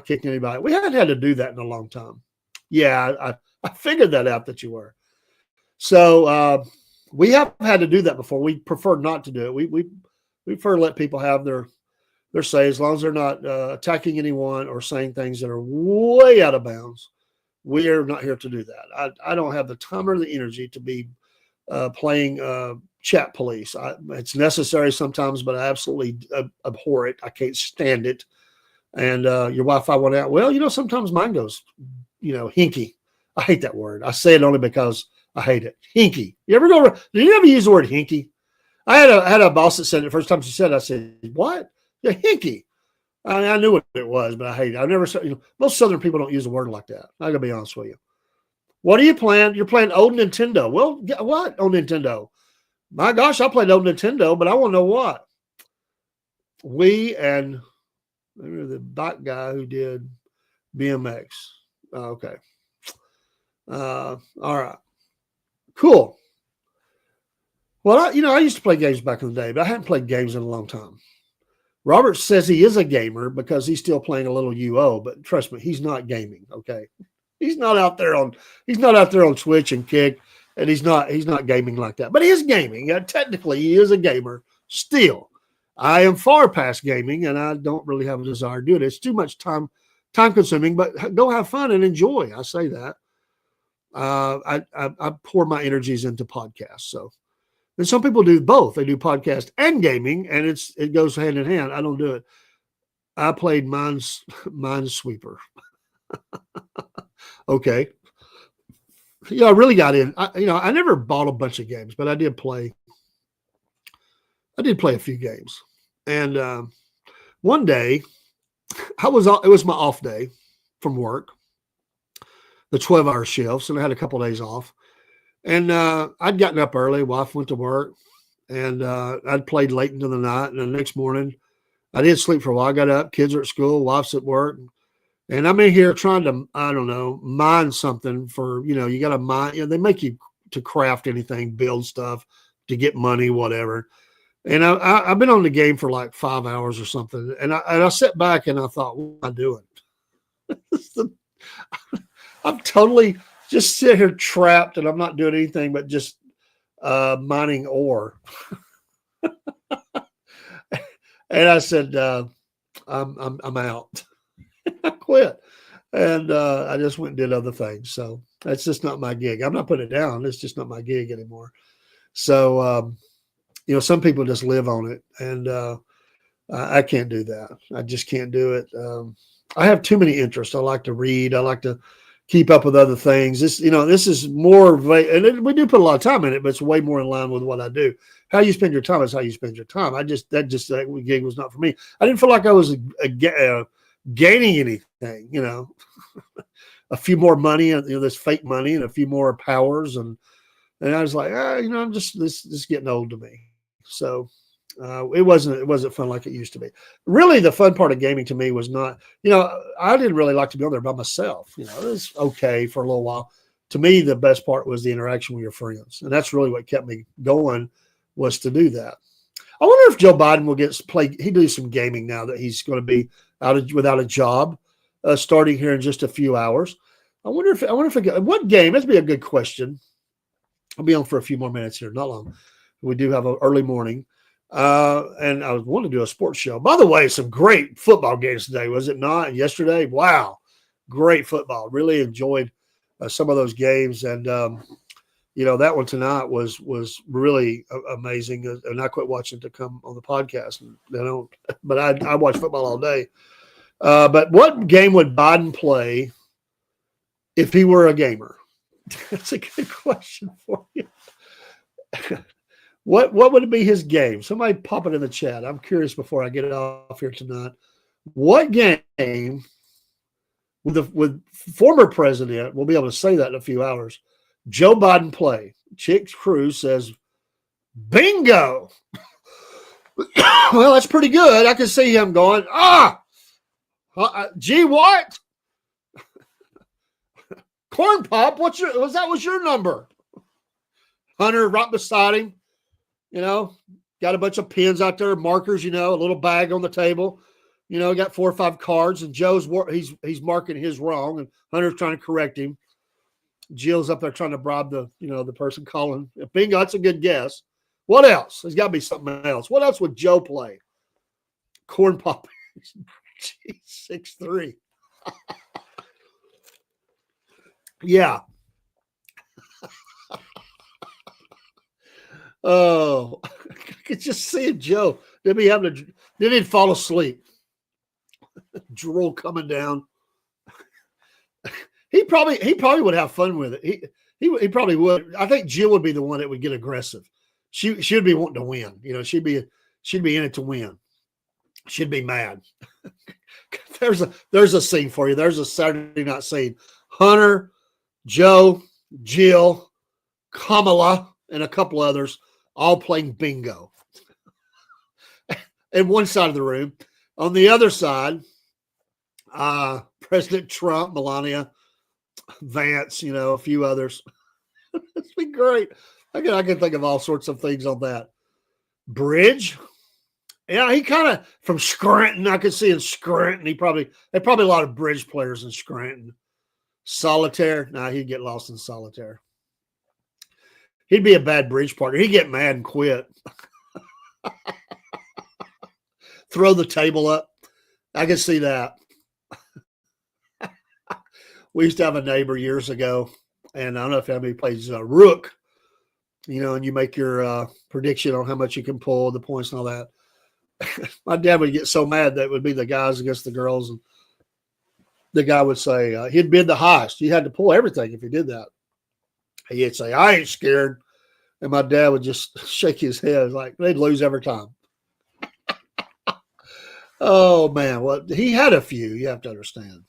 kicking anybody. We haven't had to do that in a long time. Yeah, I figured that out that you were. So we have had to do that before. We prefer not to do it. We prefer to let people have their say, as long as they're not attacking anyone or saying things that are way out of bounds. We are not here to do that. I don't have the time or the energy to be playing chat police. It's necessary sometimes, but I absolutely abhor it. I can't stand it. And your Wi-Fi went out. Well, sometimes mine goes, hinky. I hate that word. I say it only because I hate it. Hinky. Did you ever use the word hinky? I had a boss that said it the first time she said it. I said, what? Yeah, hinky. I knew what it was, but I hate it. I never said, most Southern people don't use a word like that. I gotta be honest with you. What are you playing? You're playing old Nintendo. Well, what on Nintendo? My gosh, I played old Nintendo, but I want to know what. We and maybe the bike guy who did BMX. Okay. All right. Cool. Well, I used to play games back in the day, but I hadn't played games in a long time. Robert says he is a gamer because he's still playing a little UO, but trust me, he's not gaming. Okay. He's not out there on Twitch and Kick, and he's not gaming like that. But he is gaming. Technically, he is a gamer still. I am far past gaming, and I don't really have a desire to do it. It's too much time consuming, but go have fun and enjoy. I say that. I pour my energies into podcasts. So, and some people do both. They do podcast and gaming, and it goes hand in hand. I don't do it. I played Minesweeper. Okay. Yeah, I really got in. I never bought a bunch of games, but I did play a few games. And one day, it was my off day from work, the 12-hour shifts, and I had a couple of days off. And I'd gotten up early. Wife went to work, and I'd played late into the night. And the next morning, I did sleep for a while. I got up. Kids are at school. Wife's at work. And I'm in here trying to, I don't know, mine something for, you got to mine. They make you to craft anything, build stuff to get money, whatever. And I've been on the game for like 5 hours or something. And I sat back and I thought, what am I doing? I'm totally just sitting here trapped, and I'm not doing anything but just mining ore. And I said, I'm out. I quit, and I just went and did other things. So that's just not my gig. I'm not putting it down. It's just not my gig anymore. So, some people just live on it, and I can't do that. I just can't do it. I have too many interests. I like to read. I like to keep up with other things. This is more, and we do put a lot of time in it, but it's way more in line with what I do. How you spend your time is how you spend your time. That gig was not for me. I didn't feel like I was gaining anything, a few more money, this fake money, and a few more powers. And I was like, I'm just, this is getting old to me. So it wasn't fun like it used to be. Really, the fun part of gaming to me was not, I didn't really like to be on there by myself. It was okay for a little while. To me, the best part was the interaction with your friends. And that's really what kept me going, was to do that. I wonder if Joe Biden will he do some gaming now that he's going to be without a job, starting here in just a few hours. I wonder if what game? That'd be a good question. I'll be on for a few more minutes here, not long. We do have an early morning, and I want to do a sports show. By the way, some great football games today, was it not? Yesterday, wow, great football. Really enjoyed some of those games, and that one tonight was really amazing. And I quit watching to come on the podcast. But I watch football all day. But what game would Biden play if he were a gamer? That's a good question for you. What would be his game? Somebody pop it in the chat. I'm curious before I get off here tonight. What game would former president, we'll be able to say that in a few hours, Joe Biden play? Chick Cruz says, bingo. Well, that's pretty good. I can see him going, gee, what? Corn Pop, what's your number? Hunter right beside him, got a bunch of pens out there, markers, a little bag on the table, got 4 or 5 cards, and Joe's he's marking his wrong, and Hunter's trying to correct him. Jill's up there trying to bribe the person calling. Bingo, that's a good guess. What else? There's got to be something else. What else would Joe play? Corn Pop. 6'3". Yeah. Oh, I could just see Joe. Then he'd fall asleep. Drool coming down. He probably would have fun with it. He probably would. I think Jill would be the one that would get aggressive. She would be wanting to win. She'd be in it to win. She'd be mad. There's a scene for you. There's a Saturday night scene. Hunter, Joe, Jill, Kamala, and a couple others all playing bingo. In one side of the room. On the other side, President Trump, Melania, Vance, a few others. It'd be great. I can think of all sorts of things on that. Bridge. Yeah, he kind of from Scranton. I could see in Scranton. They probably a lot of bridge players in Scranton. Solitaire. Nah, he'd get lost in solitaire. He'd be a bad bridge partner. He'd get mad and quit. Throw the table up. I can see that. We used to have a neighbor years ago, and I don't know if anybody plays Rook, and you make your prediction on how much you can pull, the points and all that. My dad would get so mad that it would be the guys against the girls, and the guy would say he'd bid the highest. You had to pull everything if you did that. He'd say, I ain't scared. And my dad would just shake his head like they'd lose every time. Oh, man. Well, he had a few, you have to understand.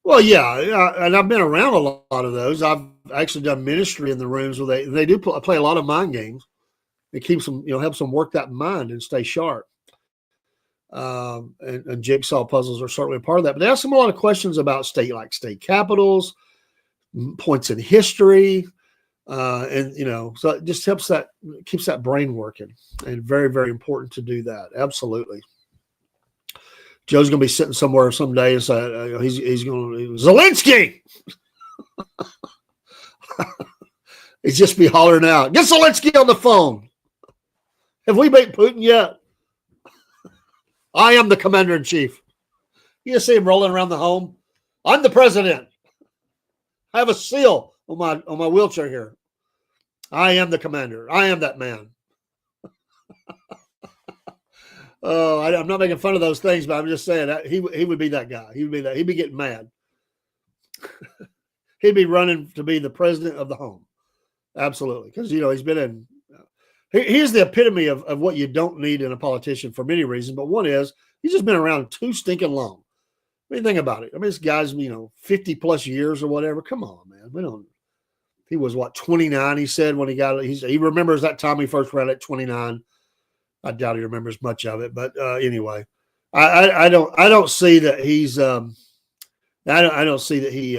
Well, yeah, and I've been around a lot of those. I've actually done ministry in the rooms where they do play a lot of mind games. It keeps them, helps them work that mind and stay sharp. And jigsaw puzzles are certainly a part of that. But they ask them a lot of questions about state capitals, points in history, and so it just keeps that brain working, and very, very important to do that. Absolutely. Joe's going to be sitting somewhere someday and say he's going to Zelensky. He'd just be hollering out, "Get Zelensky on the phone." Have we beat Putin yet? I am the commander in chief. You see him rolling around the home. I'm the president. I have a seal on my wheelchair here. I am the commander. I am that man. Oh, I'm not making fun of those things, but I'm just saying that he would be that guy. He'd be getting mad. He'd be running to be the president of the home. Absolutely. Because, he's been in. Here's the epitome of what you don't need in a politician for many reasons. But one is he's just been around too stinking long. I mean, think about it. I mean, this guy's, 50 plus years or whatever. Come on, man. He was 29, he said, when he got it. He remembers that time he first ran at 29. I doubt he remembers much of it, but anyway, I don't see that he's I don't see that he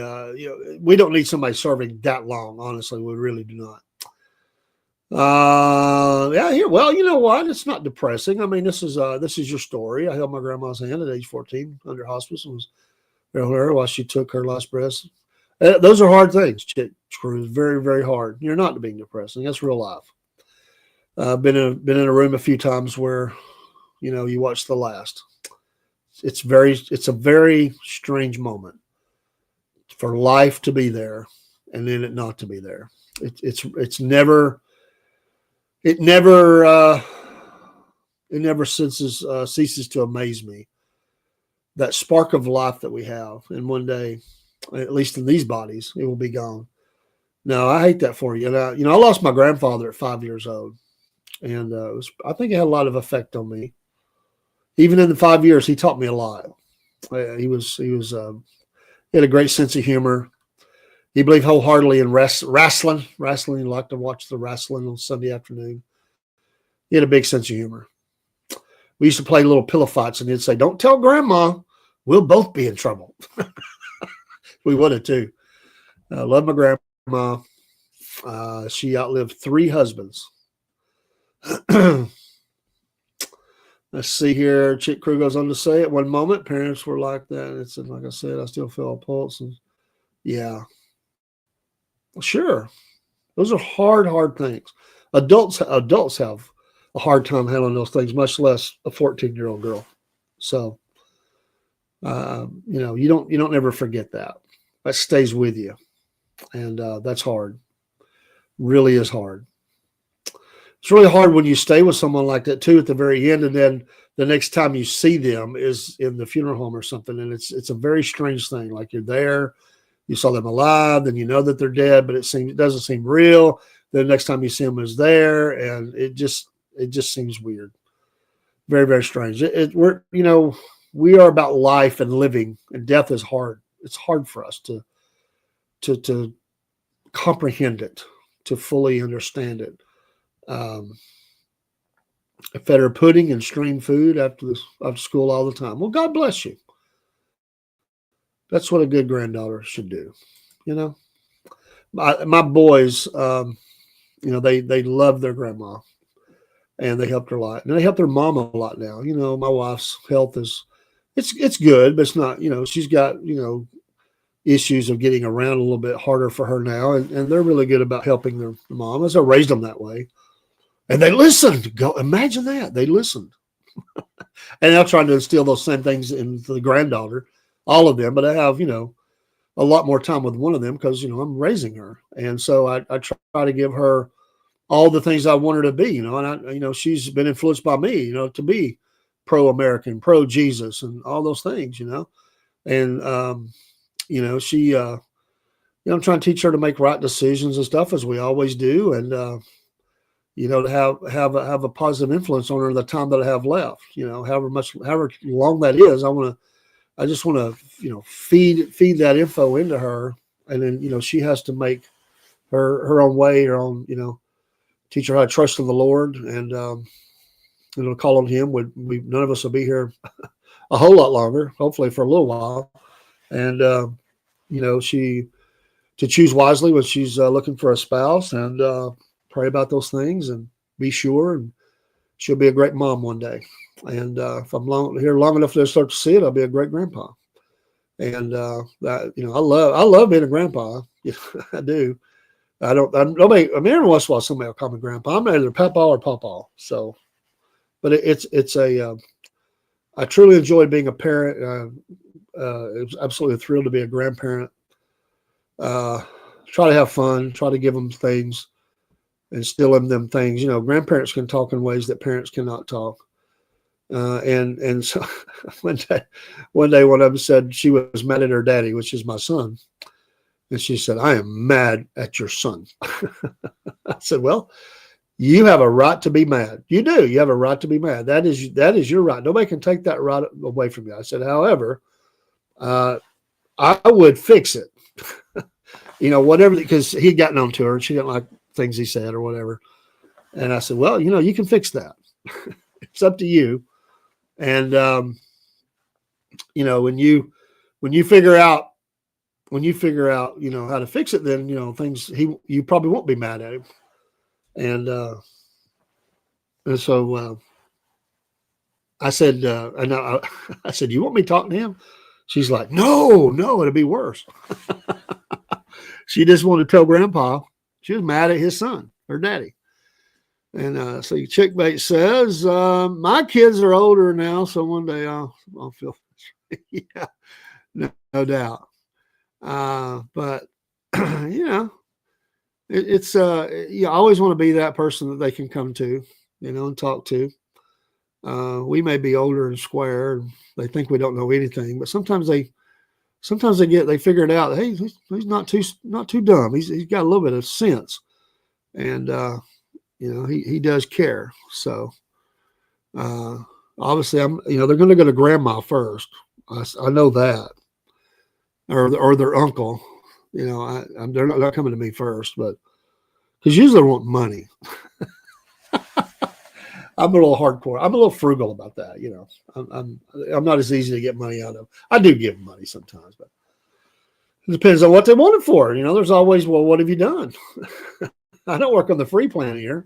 we don't need somebody serving that long. Honestly, we really do not. Well, you know what? It's not depressing. I mean, this is your story. I held my grandma's hand at age 14 under hospice and was around her while she took her last breath. Those are hard things. It's very, very hard. You're not being depressing. That's real life. Been in a room a few times where, you watch the last. it's a very strange moment for life to be there and then it not to be there. It never ceases to amaze me, that spark of life that we have. And one day, at least in these bodies, it will be gone. No, I hate that for you. And I lost my grandfather at 5 years old, and I think it had a lot of effect on me. Even in the 5 years, he taught me a lot. He had a great sense of humor. He believed wholeheartedly in wrestling. He liked to watch the wrestling on Sunday afternoon. He had a big sense of humor. We used to play little pillow fights, and he'd say, "Don't tell Grandma. We'll both be in trouble." We would have too. I love my grandma. She outlived 3 husbands. Let's see here. Chick Crew goes on to say, at one moment, parents were like that. It's like I said, I still feel a pulse. And yeah, sure. Those are hard things. Adults have a hard time handling those things, much less a 14-year-old girl. So, you don't ever forget that. That stays with you, and that's hard. Really is hard. It's really hard when you stay with someone like that too at the very end, and then the next time you see them is in the funeral home or something, and it's a very strange thing. Like you're there, you saw them alive, then you know that they're dead, but it doesn't seem real. The next time you see them is there, and it just seems weird. Very, very strange. We are about life and living, and death is hard. It's hard for us to comprehend it, to fully understand it. I fed her pudding and streamed food after school all the time. Well, God bless you. That's what a good granddaughter should do. My boys, they love their grandma, and they helped her a lot. And they help their mom a lot now. My wife's health it's good, but it's not, she's got, issues of getting around a little bit harder for her now. And they're really good about helping their mom, as I raised them that way. And they listened. Go imagine that. They listened. And I'm trying to instill those same things into the granddaughter, all of them. But I have, a lot more time with one of them because, I'm raising her. And so I try to give her all the things I want her to be, and she's been influenced by me, to be pro-American, pro-Jesus, and all those things, and, she, I'm trying to teach her to make right decisions and stuff, as we always do. And, to have a positive influence on her in the time that I have left, however long that is. I just want to, feed that info into her. And then, she has to make her own way, her own, teach her how to trust in the Lord, and call on Him. None of us will be here a whole lot longer, hopefully for a little while, and she to choose wisely when she's looking for a spouse, and pray about those things, and be sure, and she'll be a great mom one day. And if I'm here long enough to start to see it, I'll be a great grandpa. And I love being a grandpa. I do. Nobody, every once in a while somebody will call me grandpa. I'm either papa or pawpaw. So, but I truly enjoyed being a parent. It was absolutely thrilled to be a grandparent. Try to have fun, try to give them things, instill in them things. Grandparents can talk in ways that parents cannot talk. And so one day one of them said she was mad at her daddy, which is my son. And she said, "I am mad at your son." I said, "Well, you have a right to be mad. You do. You have a right to be mad. That is your right. Nobody can take that right away from you." I said, "However, I would fix it." Whatever, because he'd gotten on to her and she didn't like things he said or whatever. And I said, "Well, you can fix that. It's up to you." And, when you figure out, how to fix it, then, things you probably won't be mad at him. And so I said, I said, "You want me talking to him?" She's like, No, it'd be worse. She just wanted to tell Grandpa she was mad at his son, her daddy. And so Chickbait says, "My kids are older now, so one day I'll feel Yeah, no doubt. But you know, it's you always want to be that person that they can come to, and talk to. We may be older and square, and they think we don't know anything, but sometimes they figure it out. Hey, he's not too dumb. He's got a little bit of sense, and he does care. So uh, obviously, they're going to go to grandma first. I know that, or their uncle. They're not coming to me first, but because usually they want money. I'm a little hardcore. I'm a little frugal about that. I'm not as easy to get money out of. I do give them money sometimes, but it depends on what they want it for. There's always, well, what have you done? I don't work on the free plan here.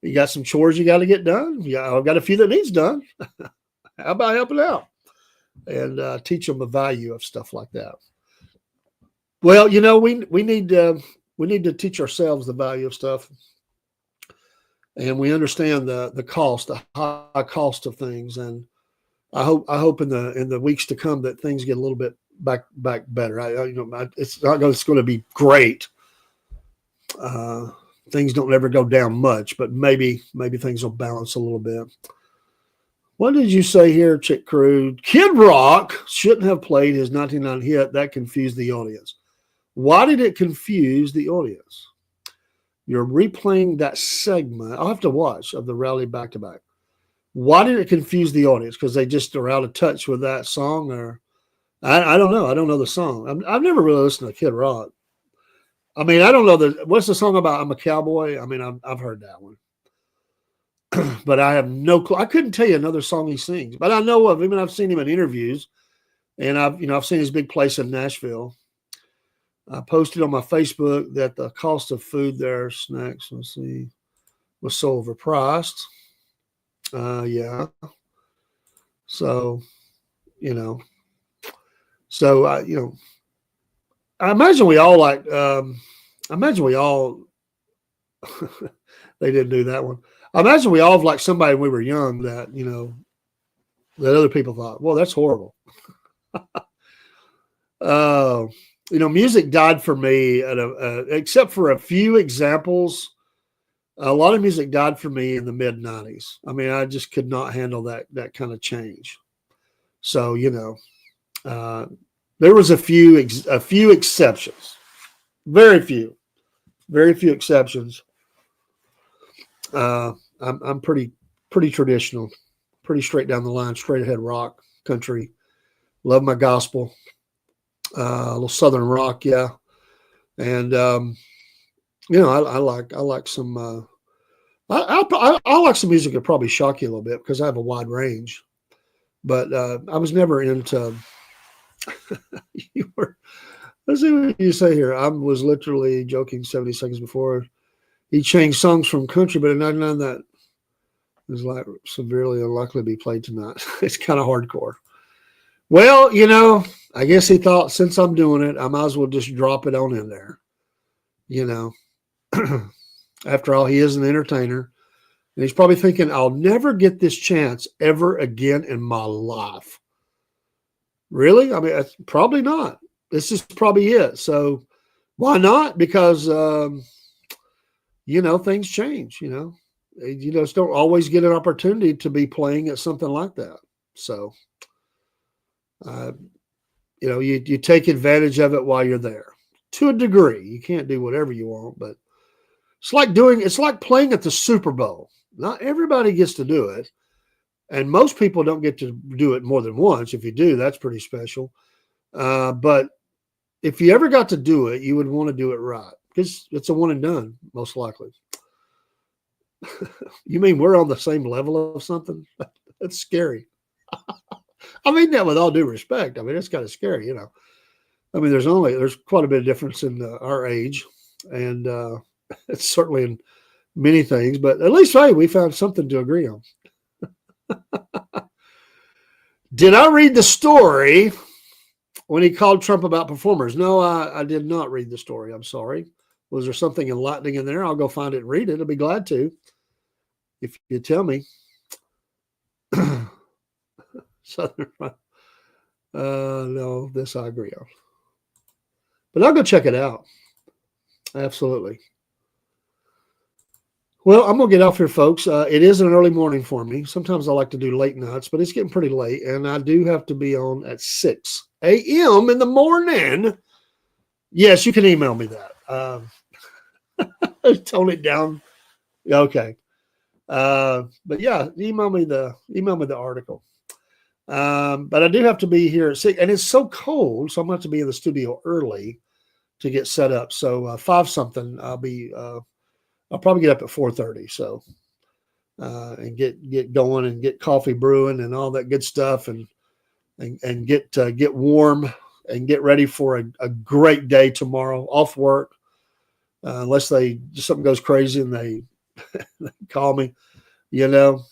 You got some chores you got to get done. Yeah, I've got a few that needs done. How about helping out and teach them the value of stuff like that? Well, we need to teach ourselves the value of stuff, and we understand the cost, the high cost of things. And I hope in the weeks to come that things get a little bit back better. It's not going to be great. Things don't ever go down much, but maybe things will balance a little bit. What did you say here, Chick Crew? Kid Rock shouldn't have played his 99 hit. That confused the audience. Why did it confuse the audience? You're replaying that segment. I'll have to watch of the rally back-to-back. Why did it confuse the audience? Because they just are out of touch with that song? Or I don't know. I don't know the song. I've never really listened to Kid Rock. I mean, I don't know what's the song about? I'm a cowboy. I mean, I've heard that one, but I have no clue. I couldn't tell you another song he sings, but I know of him, and I've seen him in interviews, and I've seen his big place in Nashville. I posted on my Facebook that the cost of food there, snacks, let's see, was so overpriced. Yeah. So, I imagine we all they didn't do that one. I imagine we all have like somebody when we were young that, that other people thought, well, that's horrible. Music died for me except for a few examples. A lot of music died for me in the mid 90s. I mean, I just could not handle that kind of change. So, there was a few exceptions, very few exceptions. I'm pretty traditional, pretty straight down the line, straight ahead rock, country. Love my gospel, a little southern rock, yeah. And I like some. I like some music that probably shock you a little bit because I have a wide range. But I was never into. Let's see what you say here. I was literally joking 70 seconds before. He changed songs from country, but in 99 that is like severely unlikely to be played tonight. It's kind of hardcore. Well, I guess he thought since I'm doing it, I might as well just drop it on in there. After all, he is an entertainer. And he's probably thinking, I'll never get this chance ever again in my life. Really? I mean, probably not. This is probably it. So why not? Because, things change, You just don't always get an opportunity to be playing at something like that. So, you take advantage of it while you're there to a degree. You can't do whatever you want, but it's like playing at the Super Bowl. Not everybody gets to do it. And most people don't get to do it more than once. If you do, that's pretty special. But if you ever got to do it, you would want to do it right because it's a one and done, most likely. You mean we're on the same level of something? That's scary. I mean that with all due respect. I mean, it's kind of scary, I mean, there's quite a bit of difference in our age, and it's certainly in many things. But at least, hey, we found something to agree on. Did I read the story when he called Trump about performers? No, I did not read the story. I'm sorry. Was there something enlightening in there? I'll go find it and read it. I'll be glad to if you tell me. Southern Fried. No, this I agree on. But I'll go check it out. Absolutely. Well, I'm going to get off here, folks. It is an early morning for me. Sometimes I like to do late nights, but it's getting pretty late, and I do have to be on at 6 a.m. in the morning. Yes, you can email me that. Tone it down. Okay. But yeah, email me the article. But I do have to be here at 6, and it's so cold, so I'm going to have to be in the studio early to get set up. So 5 something, I'll probably get up at 4:30. So and get going and get coffee brewing and all that good stuff, and get warm and get ready for a great day tomorrow off work, unless something goes crazy and they call me, you know.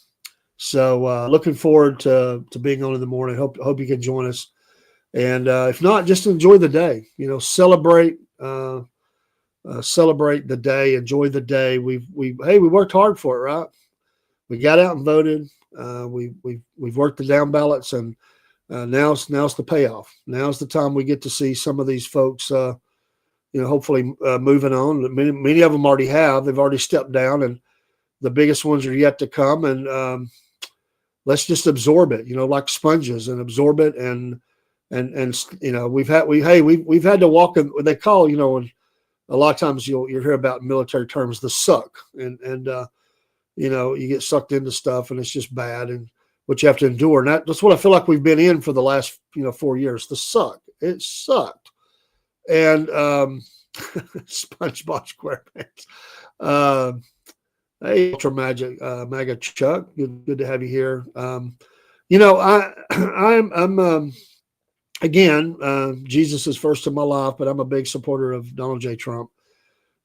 So looking forward to being on in the morning. Hope you can join us, and if not, just enjoy the day. Celebrate the day, enjoy the day. We worked hard for it, right? We got out and voted. We've worked the down ballots, and now's the payoff. Now's the time we get to see some of these folks, hopefully moving on. Many of them already have. They've already stepped down, and the biggest ones are yet to come. And let's just absorb it, like sponges, and absorb it. And we've had to walk in. They call, and a lot of times you'll hear about military terms, the suck, and you get sucked into stuff, and it's just bad, and what you have to endure. And that's what I feel like we've been in for the last 4 years. The suck. It sucked. And SpongeBob SquarePants. Hey, Ultra Magic, Maga Chuck, good to have you here. I'm again, Jesus is first in my life, but I'm a big supporter of Donald J. Trump,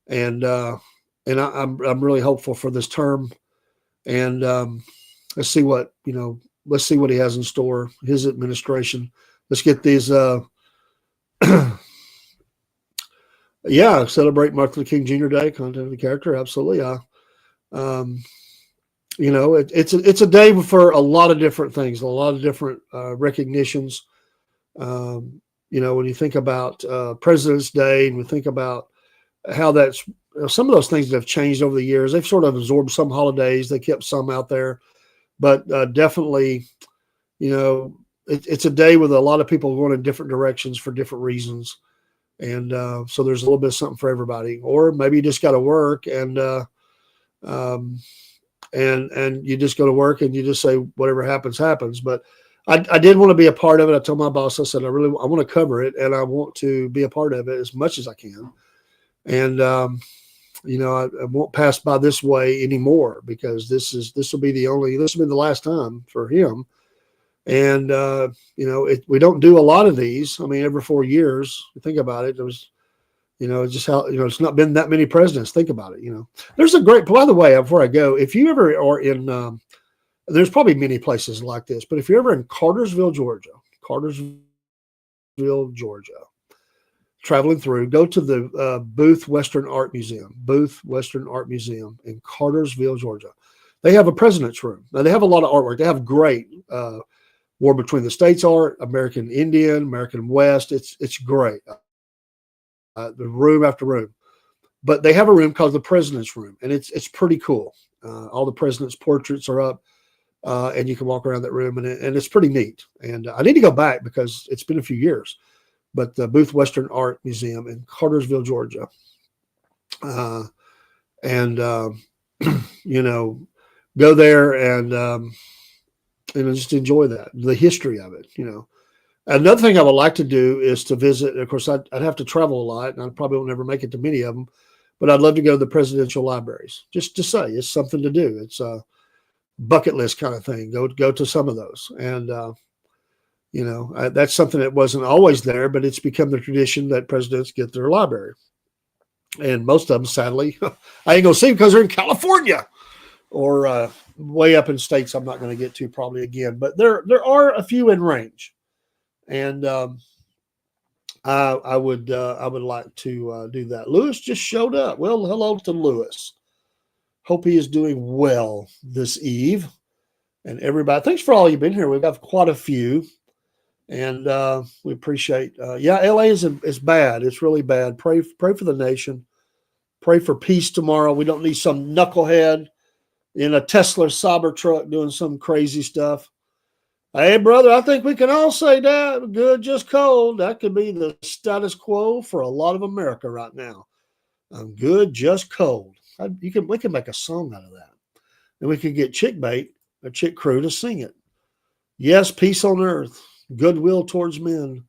and I'm really hopeful for this term, and let's see what he has in store. His administration. Let's get these. Celebrate Martin Luther King Jr. Day. Content of the character, absolutely. It's a day for a lot of different things, a lot of different recognitions. When you think about President's Day, and we think about how that's some of those things that have changed over the years. They've sort of absorbed some holidays. They kept some out there, but definitely, it's a day with a lot of people going in different directions for different reasons. And so there's a little bit of something for everybody. Or maybe you just got to work, and you just go to work and you just say whatever happens, happens. But I did want to be a part of it. I told my boss, I said, I want to cover it, and I want to be a part of it as much as I can. And, I won't pass by this way anymore, because this will be the last time for him. And, we don't do a lot of these. I mean, every 4 years, think about it. There was, just how, it's not been that many presidents. Think about it. There's a great, by the way, before I go, if you ever are in, there's probably many places like this, but if you're ever in Cartersville, Georgia, traveling through, go to the Booth Western Art Museum in Cartersville, Georgia. They have a president's room. Now, they have a lot of artwork. They have great War Between the States art, American Indian, American West. It's great. The room after room. But they have a room called the President's Room, and it's pretty cool. All the president's portraits are up, and you can walk around that room, and it's pretty neat. And I need to go back because it's been a few years. But the Booth Western Art Museum in Cartersville, Georgia. Go there and just enjoy that, the history of it. Another thing I would like to do is to visit. Of course, I'd have to travel a lot, and I probably will never make it to many of them. But I'd love to go to the presidential libraries, just to say it's something to do. It's a bucket list kind of thing. Go to some of those, and that's something that wasn't always there, but it's become the tradition that presidents get their library. And most of them, sadly, I ain't gonna see because they're in California or way up in states I'm not going to get to probably again. But there are a few in range, and I would like to do that. Lewis just showed up. Well, hello to Lewis. Hope he is doing well this eve. and everybody. Thanks for all you've been here. We've got quite a few, and we appreciate. Yeah, LA is bad. It's really bad. Pray for the nation. Pray for peace tomorrow. We don't need some knucklehead in a Tesla Cybertruck doing some crazy stuff. Hey, brother, I think we can all say that. Good, just cold. That could be the status quo for a lot of America right now. I'm good, just cold. We can make a song out of that. And we could get Chick Bait, a Chick Crew, to sing it. Yes, peace on earth, goodwill towards men,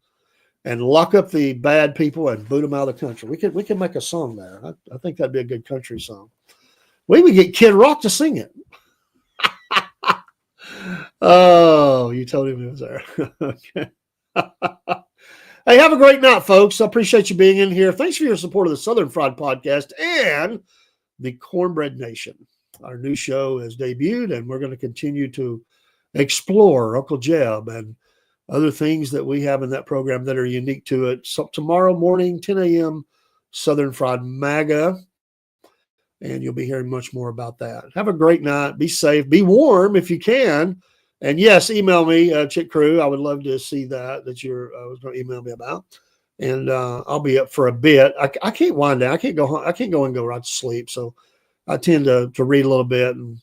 and lock up the bad people and boot them out of the country. We can make a song there. I think that'd be a good country song. We would get Kid Rock to sing it. Oh, you told him he was there. Okay. Hey, have a great night, folks. I appreciate you being in here. Thanks for your support of the Southern Fried Podcast and the Cornbread Nation. Our new show has debuted, and we're going to continue to explore Uncle Jeb and other things that we have in that program that are unique to it. So tomorrow morning, 10 a.m., Southern Fried MAGA, and you'll be hearing much more about that. Have a great night. Be safe. Be warm if you can. And yes, email me, Chick Crew. I would love to see that you're was going to email me about. And I'll be up for a bit. I can't wind down. I can't go home. I can't go and go right to sleep. So I tend to read a little bit and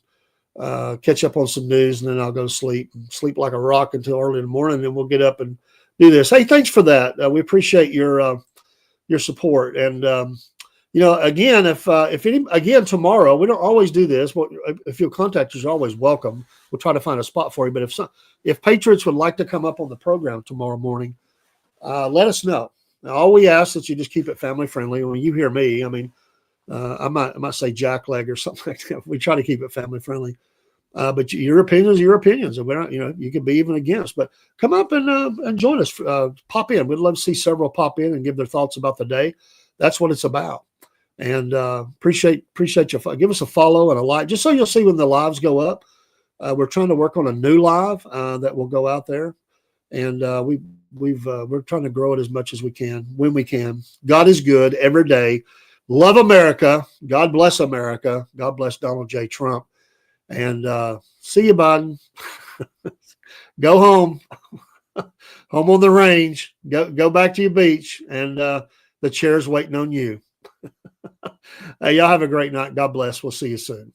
catch up on some news, and then I'll go sleep like a rock until early in the morning. And then we'll get up and do this. Hey, thanks for that. We appreciate your support. And again, if tomorrow, we don't always do this, but if you'll contact us, you're always welcome. We'll try to find a spot for you. But if Patriots would like to come up on the program tomorrow morning, let us know. Now, all we ask is that you just keep it family friendly. When you hear me, I mean, I might say jackleg or something like that. We try to keep it family friendly. But your opinions are your opinions, and we're not, you can be even against. But come up and join us. Pop in. We'd love to see several pop in and give their thoughts about the day. That's what it's about. And appreciate you. Give us a follow and a like, just so you'll see when the lives go up. We're trying to work on a new live that will go out there, and we're trying to grow it as much as we can when we can. God is good every day. Love America. God bless America. God bless Donald J. Trump. And see you, Biden. Go home. Home on the range. Go back to your beach, and the chair's waiting on you. Hey, y'all have a great night. God bless. We'll see you soon.